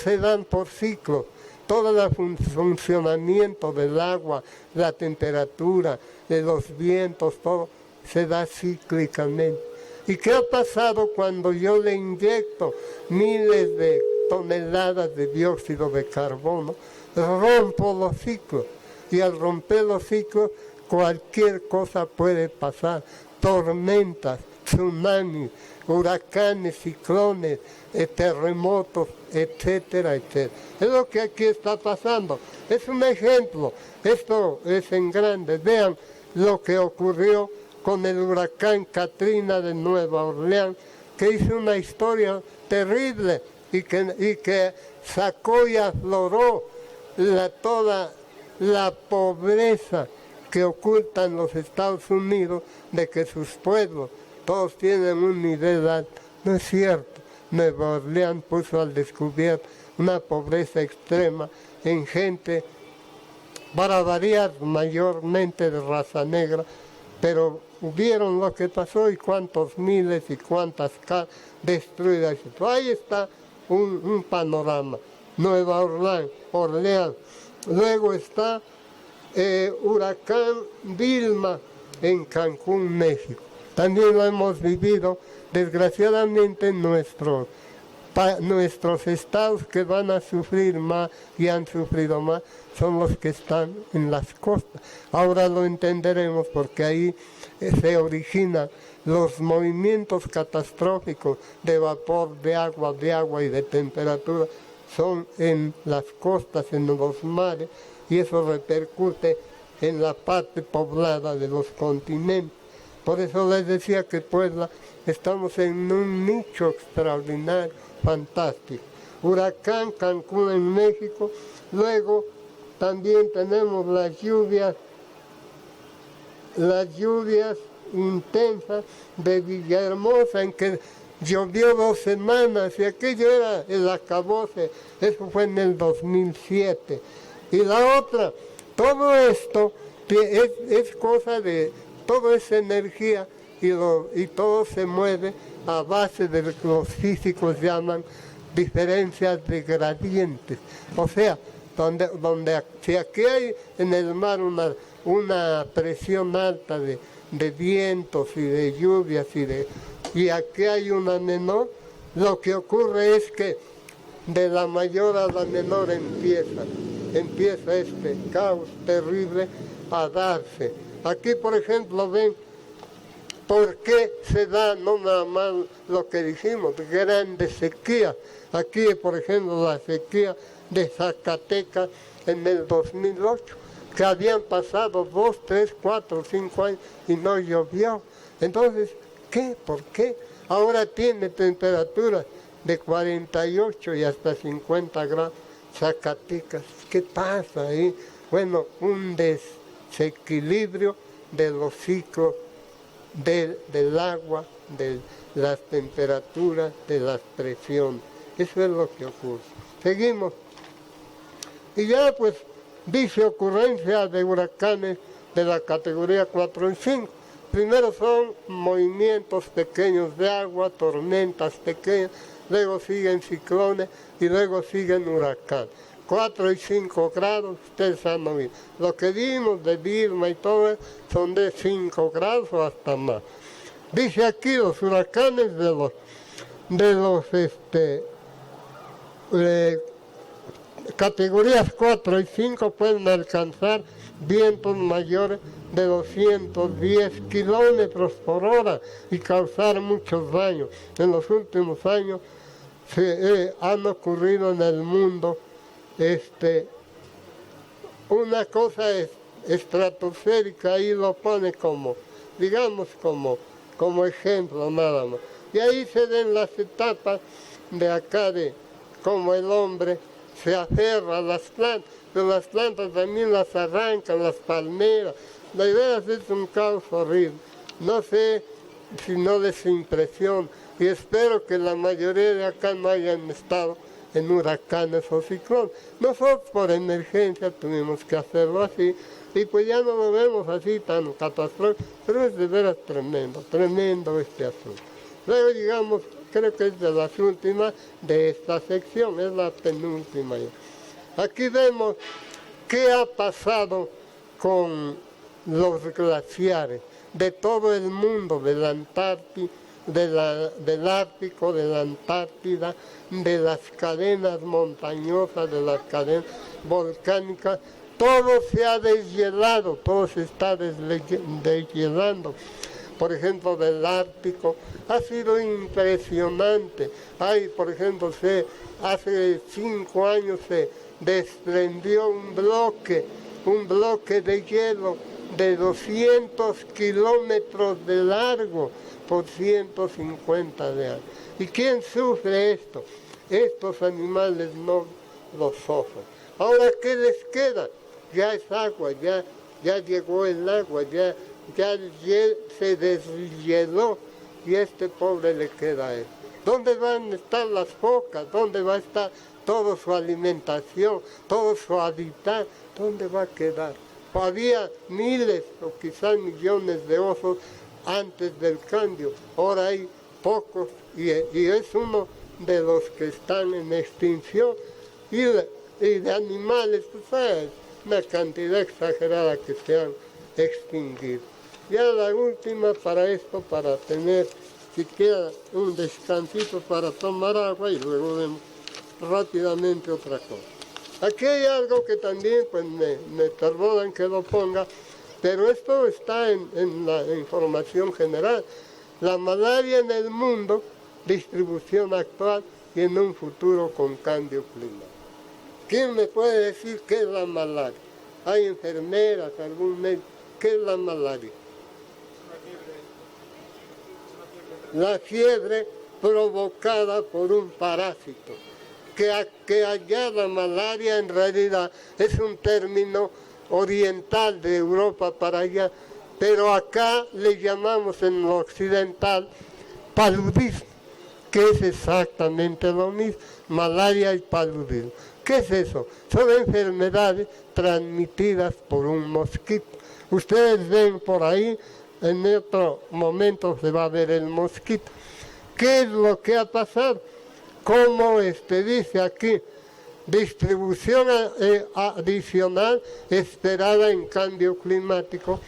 se dan por ciclos. Todo el funcionamiento del agua, la temperatura, de los vientos, todo se da cíclicamente. ¿Y qué ha pasado cuando yo le inyecto miles de toneladas de dióxido de carbono? Rompo los ciclos. Y al romper los ciclos, cualquier cosa puede pasar. Tormentas, tsunamis, huracanes, ciclones, terremotos, etcétera, etcétera. Es lo que aquí está pasando. Es un ejemplo. Esto es en grande. Vean lo que ocurrió con el huracán Katrina de Nueva Orleans, que hizo una historia terrible y que sacó y afloró toda la pobreza que ocultan los Estados Unidos, de que sus pueblos todos tienen un nivel alto. No es cierto. Nueva Orleans puso al descubierto una pobreza extrema en gente, para variar, mayormente de raza negra, pero vieron lo que pasó y cuántos miles y cuántas casas destruidas. Ahí está un panorama. Nueva Orleans. Luego está huracán Vilma en Cancún, México. También lo hemos vivido, desgraciadamente, nuestros estados que van a sufrir más y han sufrido más son los que están en las costas. Ahora lo entenderemos porque ahí se originan los movimientos catastróficos de vapor, de agua y de temperatura. Son en las costas, en los mares, y eso repercute en la parte poblada de los continentes. Por eso les decía que Puebla estamos en un nicho extraordinario, fantástico. Huracán Cancún en México, luego también tenemos las lluvias intensas de Villahermosa, en que llovió 2 semanas y aquello era el acabose, eso fue en el 2007. Y la otra, todo esto es cosa de, toda esa energía y todo se mueve a base de lo que los físicos llaman diferencias de gradientes. O sea, si aquí hay en el mar una presión alta de vientos y de lluvias y aquí hay una menor, lo que ocurre es que de la mayor a la menor empieza este caos terrible a darse. Aquí, por ejemplo, ven por qué se da no nada más lo que dijimos, grandes sequías. Aquí, por ejemplo, la sequía de Zacatecas en el 2008, que habían pasado 2, 3, 4, 5 años y no llovió. Entonces, ¿qué? ¿Por qué? Ahora tiene temperaturas de 48 y hasta 50 grados Zacatecas. ¿Qué pasa ahí? Bueno, un desequilibrio de los ciclos del agua, de las temperaturas, de las presiones. Eso es lo que ocurre. Seguimos. Y ya pues dice ocurrencia de huracanes de la categoría 4 y 5. Primero son movimientos pequeños de agua, tormentas pequeñas, luego siguen ciclones y luego siguen huracanes. 4 y 5 grados, ustedes han oído. Lo que vimos de Vilma y todo eso son de 5 grados o hasta más. Dice aquí los huracanes categorías 4 y 5 pueden alcanzar vientos mayores de 210 kilómetros por hora y causar muchos daños. En los últimos años han ocurrido en el mundo una cosa estratosférica, ahí lo pone como, digamos, como ejemplo nada más. Y ahí se ven las etapas de acá de cómo el hombre se aferra a las plantas, pero las plantas también las arrancan, las palmeras. La idea es un caos horrible. No sé si no les impresiona y espero que la mayoría de acá no hayan estado en huracanes o ciclones. Nosotros por emergencia tuvimos que hacerlo así y pues ya no lo vemos así tan catastrófico, pero es de veras tremendo este asunto. Luego llegamos, creo que es de las últimas de esta sección, es la penúltima ya. Aquí vemos qué ha pasado con los glaciares de todo el mundo, de la Antártida, del Ártico, de la Antártida, de las cadenas montañosas, de las cadenas volcánicas. Todo se ha deshielado, todo se está deshielando. Por ejemplo, del Ártico ha sido impresionante. Hay, por ejemplo, hace 5 años se desprendió un bloque de hielo de 200 kilómetros de largo por 150 de alto. ¿Y quién sufre esto? Estos animales no lo sufren. Ahora, ¿qué les queda? Ya es agua, ya llegó el agua, ya se deshieló y a este pobre le queda eso. ¿Dónde van a estar las focas? ¿Dónde va a estar toda su alimentación, todo su hábitat? ¿Dónde va a quedar? Había miles o quizás millones de osos antes del cambio, ahora hay pocos y es uno de los que están en extinción y de animales, pues es una cantidad exagerada que se han extinguido. Ya la última para esto, para tener siquiera un descansito para tomar agua y luego vemos rápidamente otra cosa. Aquí hay algo que también pues me perdonan que lo ponga, pero esto está en la información general. La malaria en el mundo, distribución actual y en un futuro con cambio climático. ¿Quién me puede decir qué es la malaria? ¿Hay enfermeras, algún médico? ¿Qué es la malaria? La fiebre provocada por un parásito. Que allá la malaria en realidad es un término oriental de Europa para allá, pero acá le llamamos en lo occidental paludismo. que es exactamente lo mismo, malaria y paludismo. ¿Qué es eso? Son enfermedades transmitidas por un mosquito. Ustedes ven por ahí, en otro momento se va a ver el mosquito. ¿Qué es lo que ha pasado? Como dice aquí, distribución adicional esperada en cambio climático.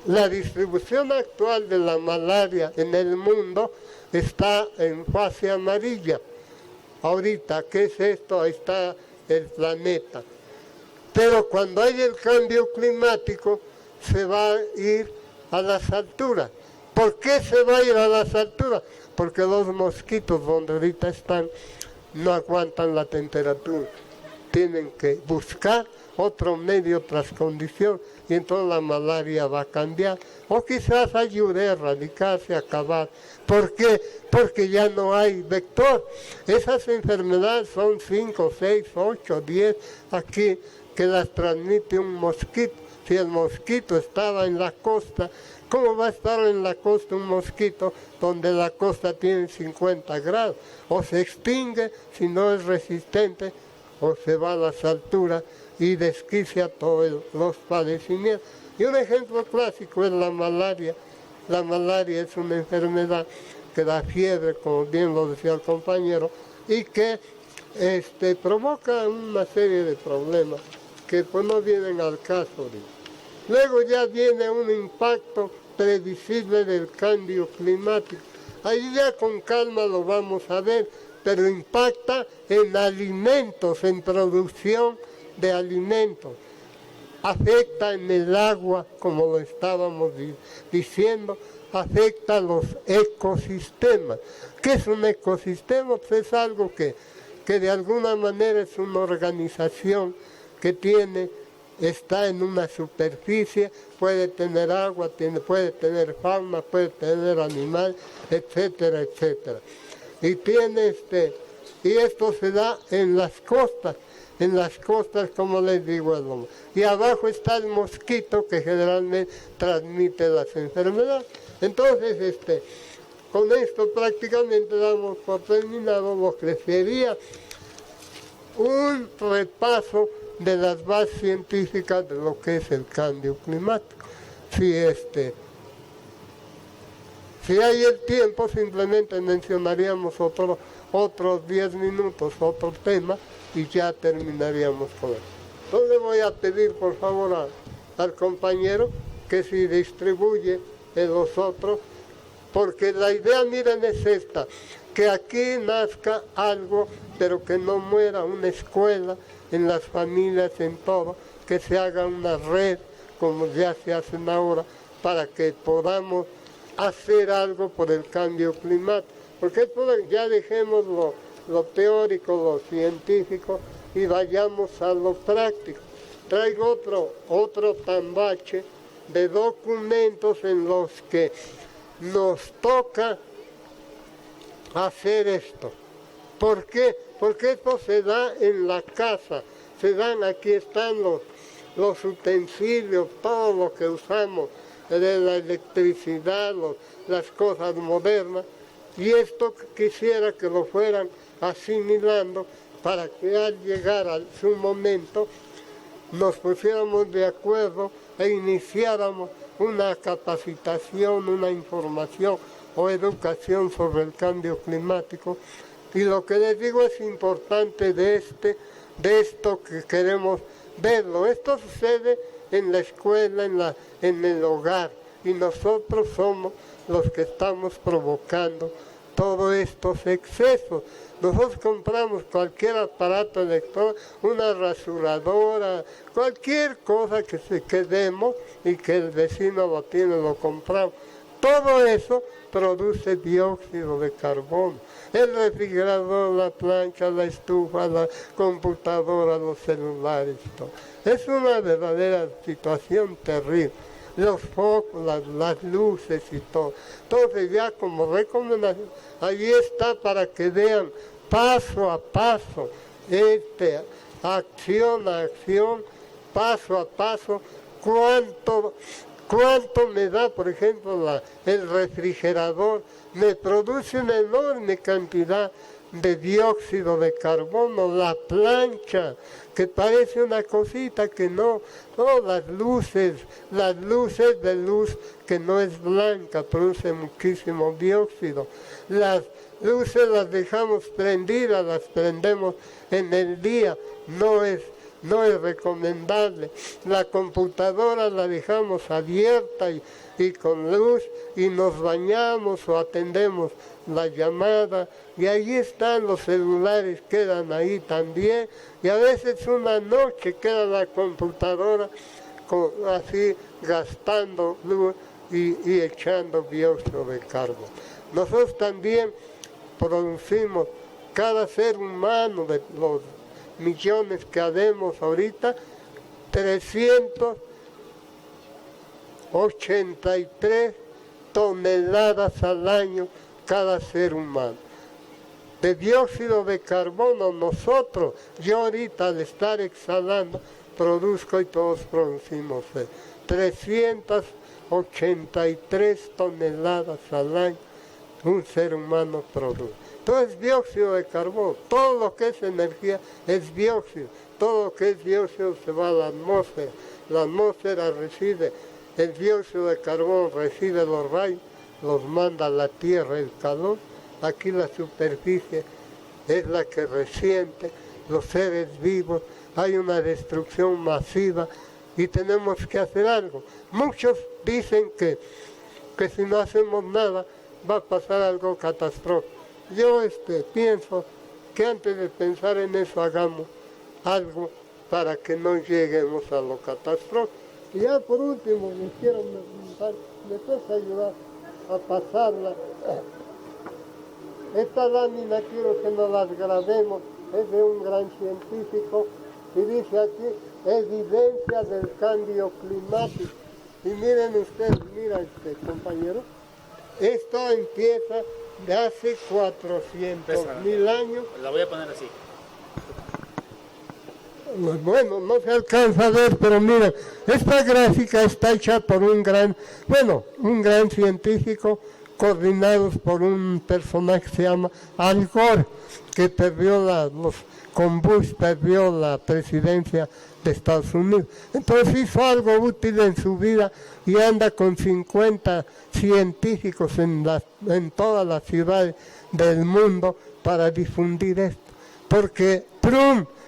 La distribución actual de la malaria en el mundo está en fase amarilla. Ahorita, ¿qué es esto? Ahí está el planeta. Pero cuando hay el cambio climático, se va a ir a las alturas. ¿Por qué se va a ir a las alturas? Porque los mosquitos donde ahorita están no aguantan la temperatura. Tienen que buscar otro medio, otras condiciones, y entonces la malaria va a cambiar. O quizás ayude a erradicarse, a acabar. ¿Por qué? Porque ya no hay vector. Esas enfermedades son 5, 6, 8, 10 aquí que las transmite un mosquito. Si el mosquito estaba en la costa, ¿cómo va a estar en la costa un mosquito donde la costa tiene 50 grados? O se extingue si no es resistente, o se va a las alturas y desquicia todos los padecimientos. Y un ejemplo clásico es la malaria. La malaria es una enfermedad que da fiebre, como bien lo decía el compañero, y que provoca una serie de problemas que pues no vienen al caso ahorita. Luego ya viene un impacto previsible del cambio climático. Ahí ya con calma lo vamos a ver, pero impacta en alimentos, en producción de alimentos. Afecta en el agua, como lo estábamos diciendo, afecta a los ecosistemas. ¿Qué es un ecosistema? Pues es algo que de alguna manera es una organización que está en una superficie, puede tener agua, puede tener fauna, puede tener animal, etcétera, etcétera. Y esto se da en las costas, como les digo el hombre. Y abajo está el mosquito que generalmente transmite las enfermedades. Entonces, con esto prácticamente damos por terminado lo que sería un repaso de las bases científicas de lo que es el cambio climático. Si hay el tiempo, simplemente mencionaríamos otros 10 minutos, otro tema, y ya terminaríamos con eso. Entonces voy a pedir, por favor, al compañero que si distribuye en los otros, porque la idea, miren, es esta, que aquí nazca algo, pero que no muera, una escuela, en las familias, en todo, que se haga una red, como ya se hacen ahora, para que podamos hacer algo por el cambio climático. Porque ya dejemos lo teórico, lo científico, y vayamos a lo práctico. Traigo otro tambache de documentos en los que nos toca hacer esto. ¿Por qué? Porque esto se da en la casa, aquí están los utensilios, todo lo que usamos, de la electricidad, las cosas modernas, y esto quisiera que lo fueran asimilando para que al llegar a su momento nos pusiéramos de acuerdo e iniciáramos una capacitación, una información o educación sobre el cambio climático. Y lo que les digo es importante de esto que queremos verlo. Esto sucede en la escuela, en el hogar, y nosotros somos los que estamos provocando todos estos excesos. Nosotros compramos cualquier aparato electrónico, una rasuradora, cualquier cosa que demos y que el vecino lo tiene, lo compramos. Todo eso produce dióxido de carbono. El refrigerador, la plancha, la estufa, la computadora, los celulares, todo. Es una verdadera situación terrible. Los focos, las luces y todo. Entonces ya como recomendación, ahí está para que vean paso a paso, acción a acción, paso a paso, ¿Cuánto me da, por ejemplo, el refrigerador? Me produce una enorme cantidad de dióxido de carbono. La plancha, que parece una cosita que no, las luces de luz que no es blanca, produce muchísimo dióxido. Las luces las dejamos prendidas, las prendemos en el día, no es recomendable. La computadora la dejamos abierta y con luz, y nos bañamos o atendemos la llamada, y ahí están los celulares, quedan ahí también, y a veces una noche queda la computadora así gastando luz y echando dióxido de carbono. Nosotros también producimos, cada ser humano de los millones que habemos ahorita, 383 toneladas al año cada ser humano. De dióxido de carbono nosotros, yo ahorita al estar exhalando, produzco y todos producimos 383 toneladas al año un ser humano produce. Todo es dióxido de carbono, todo lo que es energía es dióxido, todo lo que es dióxido se va a la atmósfera recibe el dióxido de carbono, recibe los rayos, los manda a la tierra el calor, aquí la superficie es la que resiente los seres vivos, hay una destrucción masiva y tenemos que hacer algo. Muchos dicen que si no hacemos nada va a pasar algo catastrófico. Yo pienso que antes de pensar en eso hagamos algo para que no lleguemos a lo catastrófico. Y ya por último les quiero preguntar, ¿me puedes ayudar a pasarla? Esta lámina quiero que nos las grabemos, es de un gran científico y dice aquí, evidencia del cambio climático. Y miren ustedes, mira compañero, esto empieza de hace 400.000 años. La voy a poner así. Bueno, no se alcanza a ver, pero miren, esta gráfica está hecha por un gran científico, coordinados por un personaje que se llama Al Gore, que perdió con Bush perdió la presidencia de Estados Unidos. Entonces hizo algo útil en su vida y anda con 50 científicos en todas las ciudades del mundo para difundir esto. Porque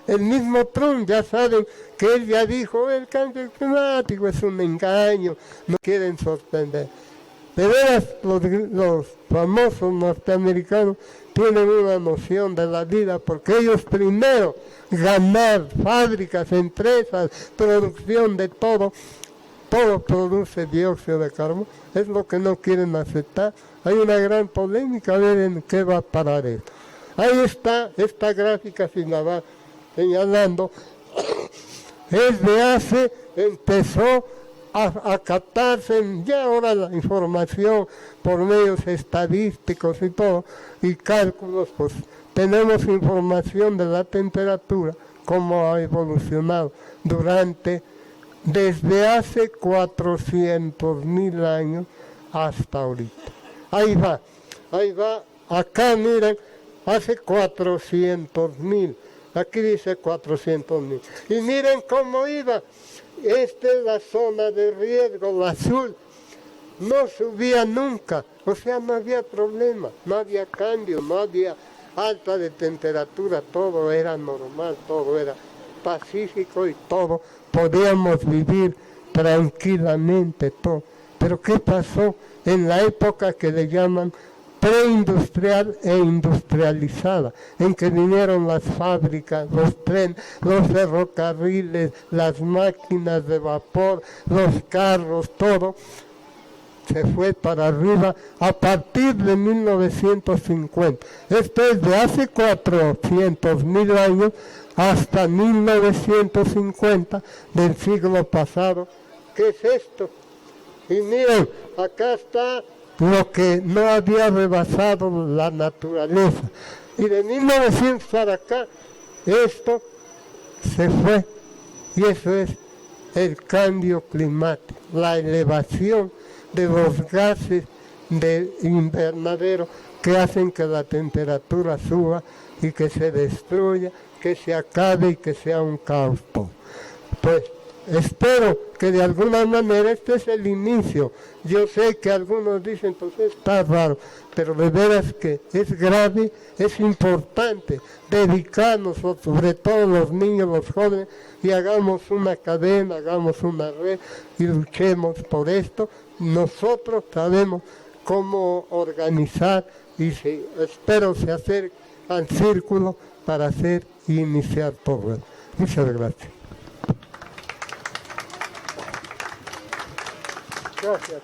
el mismo Trump, ya saben que él ya dijo, el cambio climático es un engaño, no quieren sorprender. De veras, los famosos norteamericanos tienen una noción de la vida, porque ellos primero ganar fábricas, empresas, producción de todo produce dióxido de carbono, es lo que no quieren aceptar. Hay una gran polémica, a ver en qué va a parar esto. Ahí está, esta gráfica si la va señalando, empezó a captarse ya ahora la información por medios estadísticos y todo, y cálculos, pues tenemos información de la temperatura, cómo ha evolucionado desde hace 400.000 años hasta ahorita. Ahí va, acá miren, hace 400.000, aquí dice 400.000, y miren cómo iba. Esta es la zona de riesgo, la azul, no subía nunca, o sea, no había problema, no había cambio, no había alta de temperatura, todo era normal, todo era pacífico y todo, podíamos vivir tranquilamente todo. Pero ¿qué pasó en la época que le llaman preindustrial e industrializada, en que vinieron las fábricas, los trenes, los ferrocarriles, las máquinas de vapor, los carros, todo se fue para arriba a partir de 1950. Esto es de hace 400.000 años hasta 1950 del siglo pasado. ¿Qué es esto? Y miren, acá está lo que no había rebasado la naturaleza. Y de 1900 para acá, esto se fue. Y eso es el cambio climático, la elevación de los gases de invernadero que hacen que la temperatura suba y que se destruya, que se acabe y que sea un caos. Pues espero que de alguna manera este es el inicio. Yo sé que algunos dicen, pues está raro, pero de veras que es grave, es importante dedicarnos, sobre todo los niños, los jóvenes, y hagamos una cadena, hagamos una red y luchemos por esto. Nosotros sabemos cómo organizar y espero se acerque al círculo para hacer y iniciar todo. Muchas gracias. Gracias.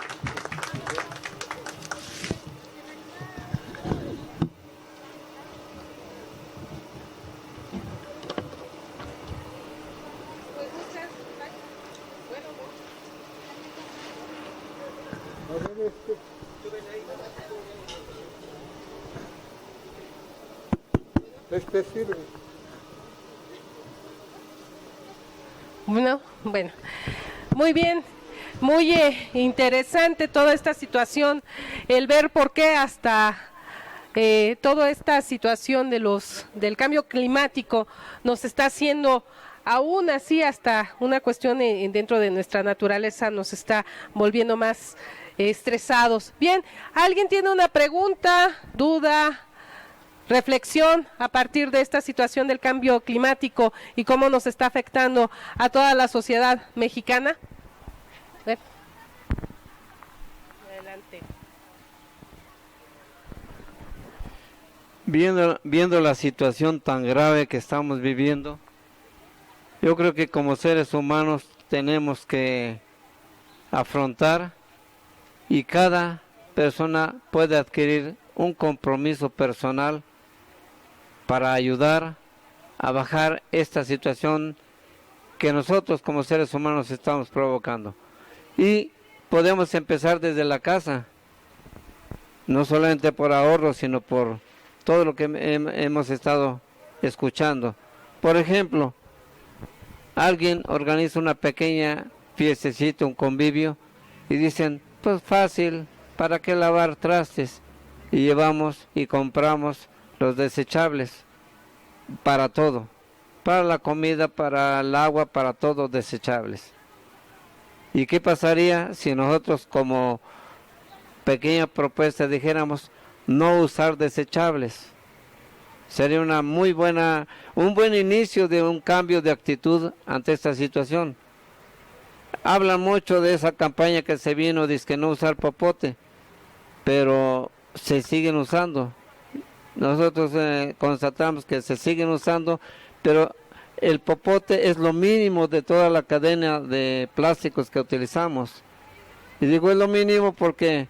Este sirve. Bueno, muy bien, muy interesante toda esta situación, el ver por qué hasta toda esta situación del cambio climático nos está haciendo, aún así hasta una cuestión dentro de nuestra naturaleza nos está volviendo más estresados. Bien, ¿alguien tiene una pregunta, duda, reflexión a partir de esta situación del cambio climático y cómo nos está afectando a toda la sociedad mexicana? Adelante. Viendo la situación tan grave que estamos viviendo, yo creo que como seres humanos tenemos que afrontar, y cada persona puede adquirir un compromiso personal para ayudar a bajar esta situación que nosotros como seres humanos estamos provocando. Y podemos empezar desde la casa, no solamente por ahorro, sino por todo lo que hemos estado escuchando. Por ejemplo, alguien organiza una pequeña fiestecita, un convivio, y dicen, pues fácil, ¿para qué lavar trastes? Y llevamos y compramos los desechables para todo, para la comida, para el agua, para todo desechables. ¿Y qué pasaría si nosotros como pequeña propuesta dijéramos no usar desechables? Sería un buen inicio de un cambio de actitud ante esta situación. Hablan mucho de esa campaña que se vino, dice que no usar popote, pero se siguen usando. Nosotros constatamos que se siguen usando, pero el popote es lo mínimo de toda la cadena de plásticos que utilizamos. Y digo es lo mínimo porque,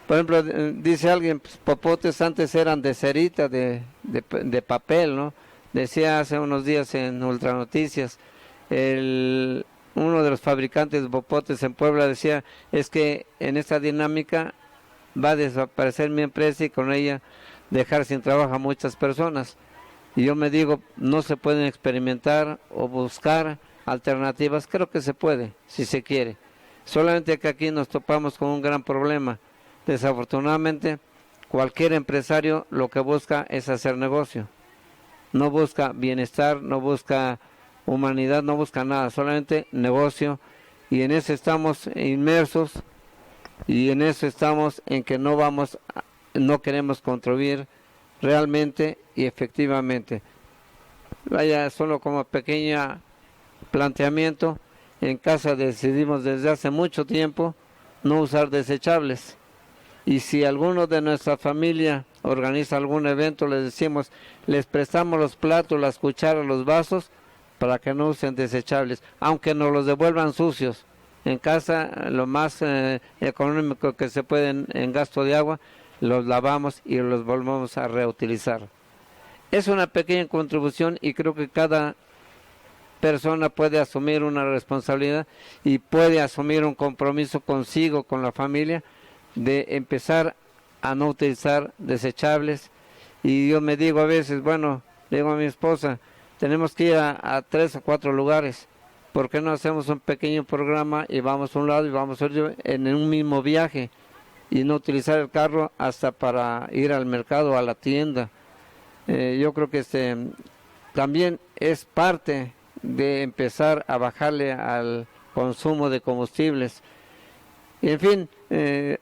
por ejemplo, dice alguien, pues, popotes antes eran de cerita, de papel, ¿no? Decía hace unos días en Ultranoticias, uno de los fabricantes de popotes en Puebla decía, es que en esta dinámica va a desaparecer mi empresa y con ella dejar sin trabajo a muchas personas. Y yo me digo, no se pueden experimentar o buscar alternativas. Creo que se puede, si se quiere. Solamente que aquí nos topamos con un gran problema. Desafortunadamente, cualquier empresario lo que busca es hacer negocio. No busca bienestar, no busca humanidad, no busca nada, solamente negocio. Y en eso estamos inmersos, y en eso estamos en que no queremos contribuir realmente y efectivamente. Vaya, solo como pequeño planteamiento, en casa decidimos desde hace mucho tiempo no usar desechables. Y si alguno de nuestra familia organiza algún evento, les decimos, les prestamos los platos, las cucharas, los vasos, para que no usen desechables, aunque nos los devuelvan sucios. En casa, lo más económico que se puede en gasto de agua, los lavamos y los volvemos a reutilizar. Es una pequeña contribución y creo que cada persona puede asumir una responsabilidad y puede asumir un compromiso consigo, con la familia, de empezar a no utilizar desechables. Y yo me digo a veces, bueno, le digo a mi esposa, tenemos que ir a 3 o 4 lugares, ¿por qué no hacemos un pequeño programa y vamos a un lado y vamos a otro en un mismo viaje y no utilizar el carro hasta para ir al mercado o a la tienda? Yo creo que también es parte de empezar a bajarle al consumo de combustibles. Y en fin,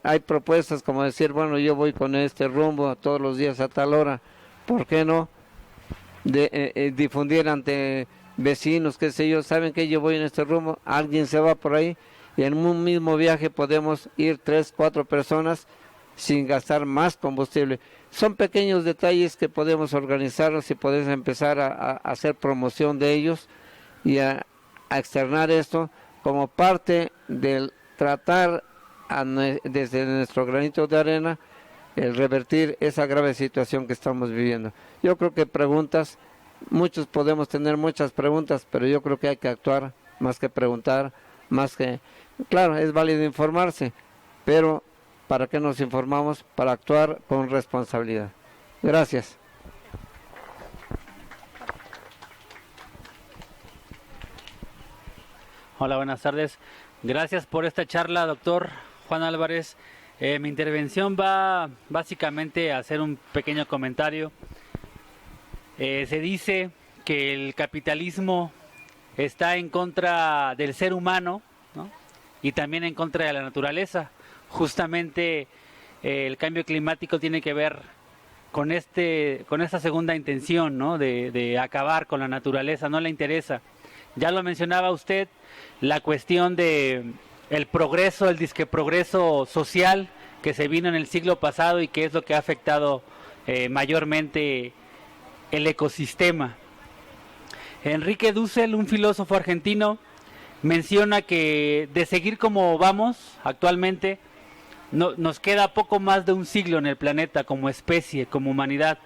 hay propuestas como decir, bueno, yo voy con este rumbo todos los días a tal hora, ¿por qué no difundir ante vecinos, qué sé yo, saben que yo voy en este rumbo, alguien se va por ahí y en un mismo viaje podemos ir 3, 4 personas sin gastar más combustible? Son pequeños detalles que podemos organizarlos y podemos empezar a hacer promoción de ellos y a externar esto como parte del tratar desde nuestro granito de arena el revertir esa grave situación que estamos viviendo. Yo creo que preguntas, muchos podemos tener muchas preguntas, pero yo creo que hay que actuar más que preguntar, más que, claro, es válido informarse, pero ¿para qué nos informamos? Para actuar con responsabilidad. Gracias. Hola, buenas tardes. Gracias por esta charla, doctor Juan Álvarez. Mi intervención va básicamente a hacer un pequeño comentario. Se dice que el capitalismo está en contra del ser humano, ¿no? Y también en contra de la naturaleza. Justamente el cambio climático tiene que ver con esta segunda intención, ¿no? de acabar con la naturaleza, no le interesa. Ya lo mencionaba usted, la cuestión de el progreso, el disque progreso social que se vino en el siglo pasado y que es lo que ha afectado mayormente el ecosistema. Enrique Dussel, un filósofo argentino, menciona que de seguir como vamos actualmente, nos queda poco más de un siglo en el planeta como especie, como humanidad,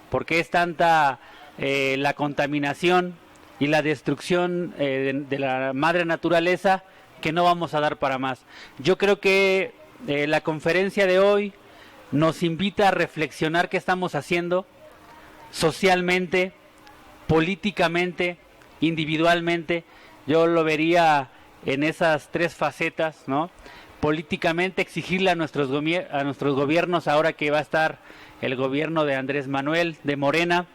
porque es tanta la contaminación y la destrucción de la madre naturaleza que no vamos a dar para más. Yo creo que la conferencia de hoy nos invita a reflexionar qué estamos haciendo socialmente, políticamente, individualmente. Yo lo vería en esas 3 facetas, ¿no? Políticamente, exigirle a nuestros gobiernos, ahora que va a estar el gobierno de Andrés Manuel, de Morena,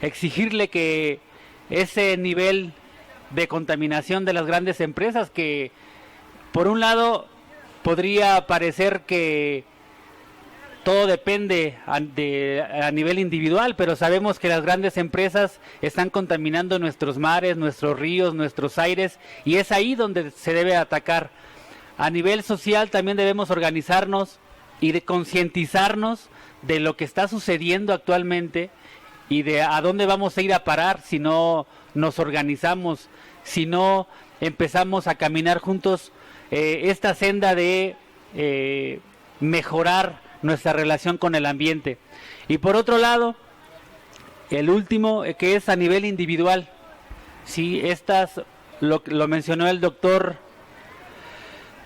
exigirle que ese nivel de contaminación de las grandes empresas, que por un lado podría parecer que todo depende a nivel individual, pero sabemos que las grandes empresas están contaminando nuestros mares, nuestros ríos, nuestros aires, y es ahí donde se debe atacar. A nivel social también debemos organizarnos y de concientizarnos de lo que está sucediendo actualmente y de a dónde vamos a ir a parar si no nos organizamos, si no empezamos a caminar juntos esta senda de mejorar nuestra relación con el ambiente. Y por otro lado, el último, que es a nivel individual, sí, lo mencionó el doctor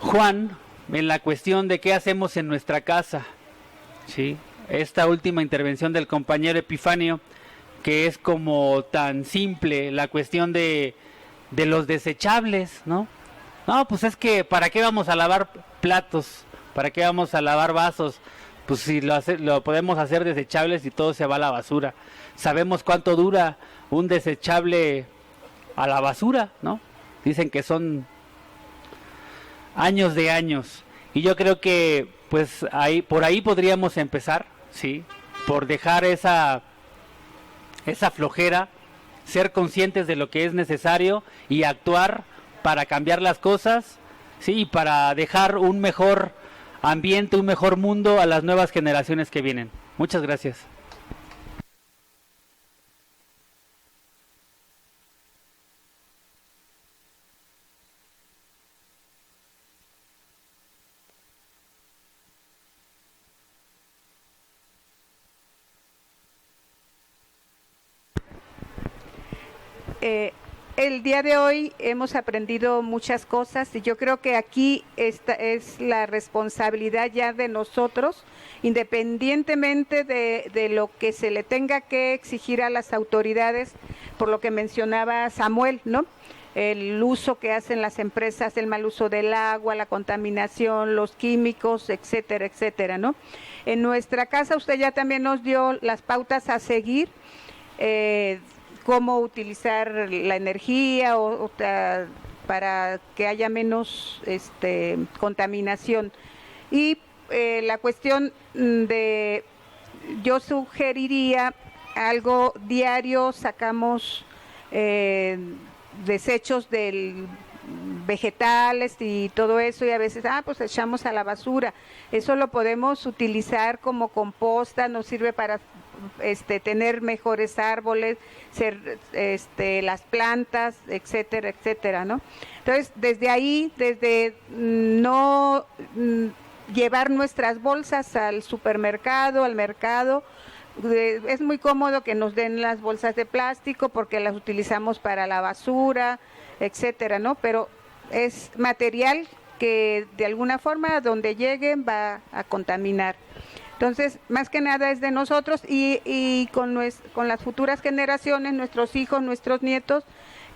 Juan en la cuestión de qué hacemos en nuestra casa, sí, esta última intervención del compañero Epifanio, que es como tan simple la cuestión de los desechables, ¿no? No, pues es que ¿para qué vamos a lavar platos? ¿Para qué vamos a lavar vasos? Pues si lo podemos hacer desechables y todo se va a la basura. Sabemos cuánto dura un desechable a la basura, ¿no? Dicen que son años de años. Y yo creo que pues por ahí podríamos empezar, ¿sí? Por dejar esa flojera, ser conscientes de lo que es necesario y actuar para cambiar las cosas, ¿sí? Y para dejar un mejor ambiente, un mejor mundo a las nuevas generaciones que vienen. Muchas gracias. El día de hoy hemos aprendido muchas cosas y yo creo que aquí esta es la responsabilidad ya de nosotros, independientemente de lo que se le tenga que exigir a las autoridades, por lo que mencionaba Samuel, ¿no? el uso que hacen las empresas, el mal uso del agua, la contaminación, los químicos, etcétera, etcétera, ¿no? En nuestra casa usted ya también nos dio las pautas a seguir, cómo utilizar la energía para que haya menos contaminación. Y la cuestión yo sugeriría algo diario, sacamos desechos del vegetales y todo eso, y a veces pues echamos a la basura. Eso lo podemos utilizar como composta, nos sirve para tener mejores árboles, las plantas, etcétera, etcétera, ¿no? Entonces, desde ahí, desde no llevar nuestras bolsas al supermercado, al mercado, es muy cómodo que nos den las bolsas de plástico porque las utilizamos para la basura, etcétera, ¿no? Pero es material que de alguna forma donde lleguen va a contaminar. Entonces, más que nada es de nosotros y con las futuras generaciones, nuestros hijos, nuestros nietos,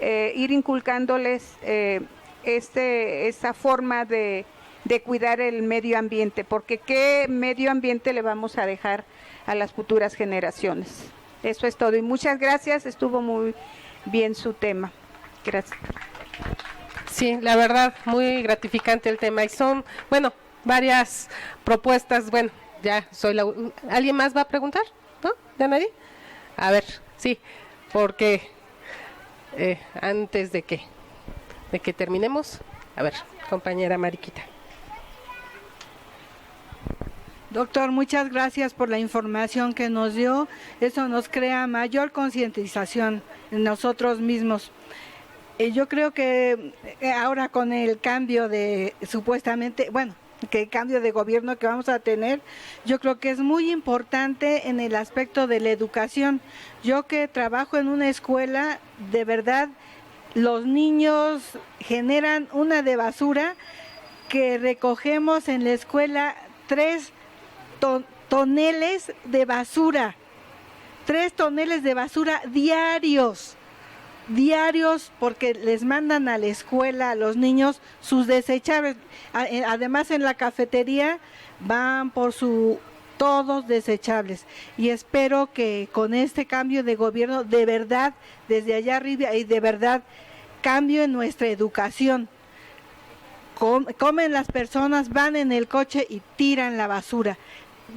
ir inculcándoles esa forma de cuidar el medio ambiente, porque ¿qué medio ambiente le vamos a dejar a las futuras generaciones? Eso es todo y muchas gracias, estuvo muy bien su tema. Gracias. Sí, la verdad, muy gratificante el tema y son, varias propuestas, ya soy ¿Alguien más va a preguntar? ¿No? ¿Ya nadie? A ver, sí, porque antes de que terminemos, a ver, compañera Mariquita. Doctor, muchas gracias por la información que nos dio. Eso nos crea mayor concientización en nosotros mismos. Yo creo que ahora con el cambio que el cambio de gobierno que vamos a tener, yo creo que es muy importante en el aspecto de la educación. Yo que trabajo en una escuela, de verdad, los niños generan una de basura que recogemos en la escuela 3 toneles de basura, 3 toneles de basura diarios, porque les mandan a la escuela a los niños sus desechables. Además en la cafetería van por todos desechables, y espero que con este cambio de gobierno de verdad desde allá arriba y de verdad cambio en nuestra educación. Comen las personas, van en el coche y tiran la basura.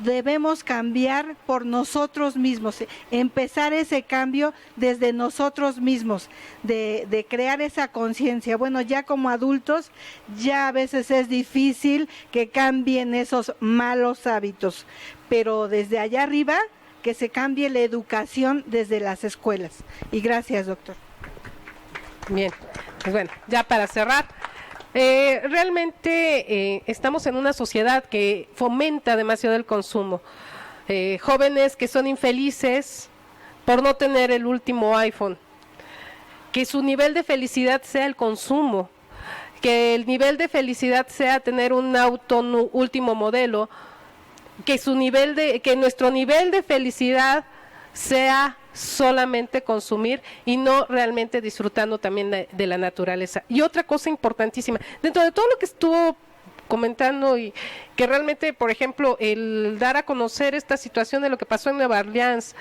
Debemos cambiar por nosotros mismos, empezar ese cambio desde nosotros mismos, de crear esa conciencia. Bueno, ya como adultos, ya a veces es difícil que cambien esos malos hábitos, pero desde allá arriba, que se cambie la educación desde las escuelas. Y gracias, doctor. Bien, pues ya para cerrar, realmente estamos en una sociedad que fomenta demasiado el consumo. Jóvenes que son infelices por no tener el último iPhone, que su nivel de felicidad sea el consumo, que el nivel de felicidad sea tener un auto último modelo, que nuestro nivel de felicidad sea solamente consumir y no realmente disfrutando también de la naturaleza. Y otra cosa importantísima, dentro de todo lo que estuvo comentando y que realmente, por ejemplo, el dar a conocer esta situación de lo que pasó en Nueva Orleans,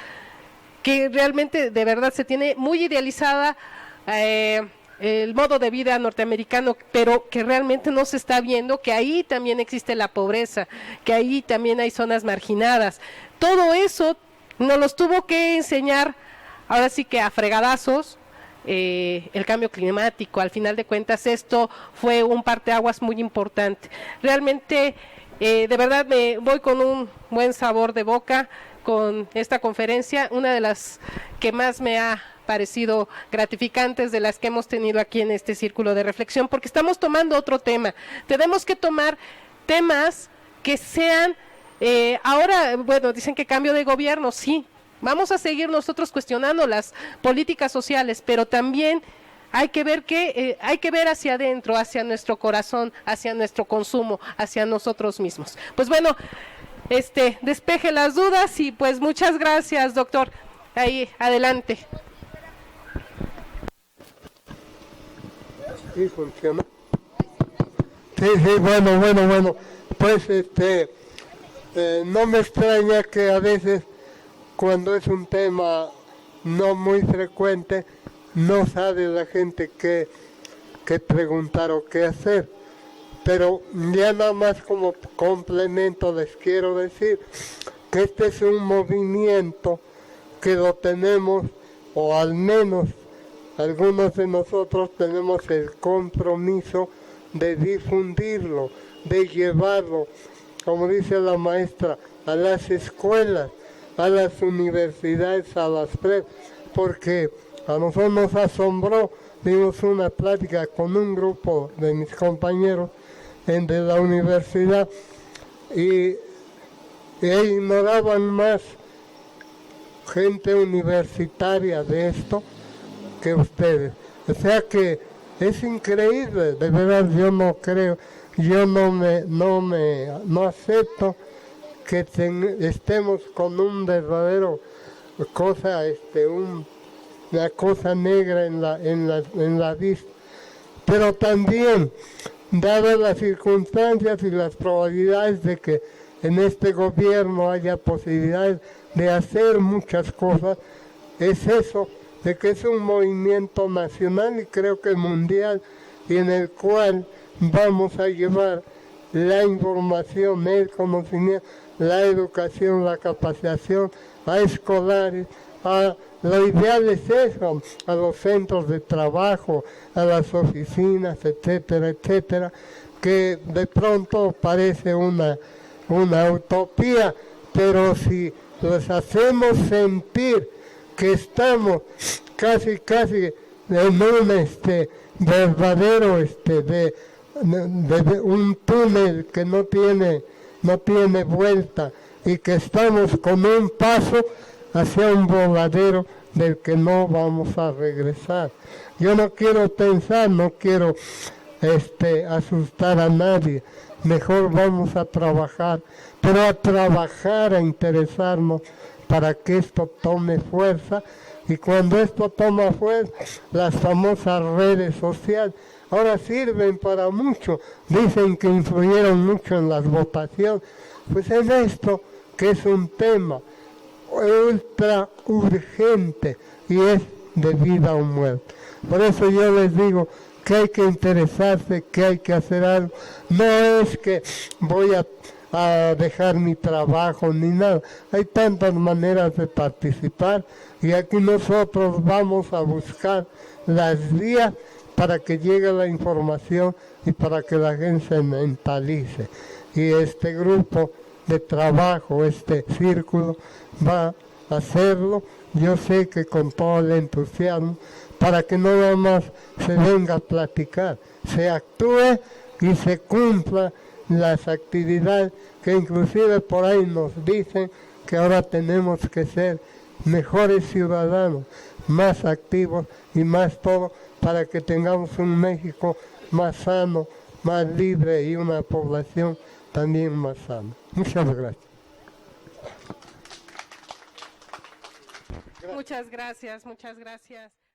que realmente de verdad se tiene muy idealizada el modo de vida norteamericano, pero que realmente no se está viendo que ahí también existe la pobreza, que ahí también hay zonas marginadas. Todo eso nos los tuvo que enseñar, ahora sí que a fregadazos, el cambio climático. Al final de cuentas esto fue un parteaguas muy importante. Realmente, de verdad me voy con un buen sabor de boca con esta conferencia, una de las que más me ha parecido gratificantes de las que hemos tenido aquí en este círculo de reflexión, porque estamos tomando otro tema. Tenemos que tomar temas que sean ahora, dicen que cambio de gobierno, sí, vamos a seguir nosotros cuestionando las políticas sociales, pero también hay que ver hay que ver hacia adentro, hacia nuestro corazón, hacia nuestro consumo, hacia nosotros mismos. Pues despeje las dudas y pues muchas gracias, doctor. Ahí, adelante. ¿Sí funciona? Sí, bueno. Pues no me extraña que a veces cuando es un tema no muy frecuente, no sabe la gente qué preguntar o qué hacer. Pero ya nada más como complemento les quiero decir que este es un movimiento que lo tenemos, o al menos algunos de nosotros tenemos el compromiso de difundirlo, de llevarlo, como dice la maestra, a las escuelas, a las universidades, a las prepas, porque a nosotros nos asombró, dimos una plática con un grupo de mis compañeros de la universidad y ignoraban más gente universitaria de esto que ustedes. O sea que es increíble, de verdad yo no creo, yo no acepto que estemos con un verdadero cosa, una cosa negra en la vista. Pero también, dadas las circunstancias y las probabilidades de que en este gobierno haya posibilidades de hacer muchas cosas, es eso, de que es un movimiento nacional y creo que mundial, y en el cual vamos a llevar la información, el conocimiento, la educación, la capacitación a escolares, lo ideal es eso, a los centros de trabajo, a las oficinas, etcétera, etcétera, que de pronto parece una utopía, pero si los hacemos sentir que estamos casi en un verdadero de un túnel que no tiene vuelta y que estamos con un paso hacia un voladero del que no vamos a regresar. Yo no quiero pensar, no quiero asustar a nadie. Mejor vamos a trabajar, pero a interesarnos para que esto tome fuerza. Y cuando esto toma fuerza, las famosas redes sociales ahora sirven para mucho. Dicen que influyeron mucho en las votaciones. Pues en esto, que es un tema ultra urgente y es de vida o muerte. Por eso yo les digo que hay que interesarse, que hay que hacer algo. No es que voy a dejar mi trabajo ni nada. Hay tantas maneras de participar y aquí nosotros vamos a buscar las vías para que llegue la información y para que la gente se mentalice. Y este grupo de trabajo, este círculo, va a hacerlo, yo sé que con todo el entusiasmo, para que no nada más se venga a platicar, se actúe y se cumpla las actividades que inclusive por ahí nos dicen que ahora tenemos que ser mejores ciudadanos, más activos y más todo, para que tengamos un México más sano, más libre y una población también más sana. Muchas gracias. Muchas gracias, muchas gracias.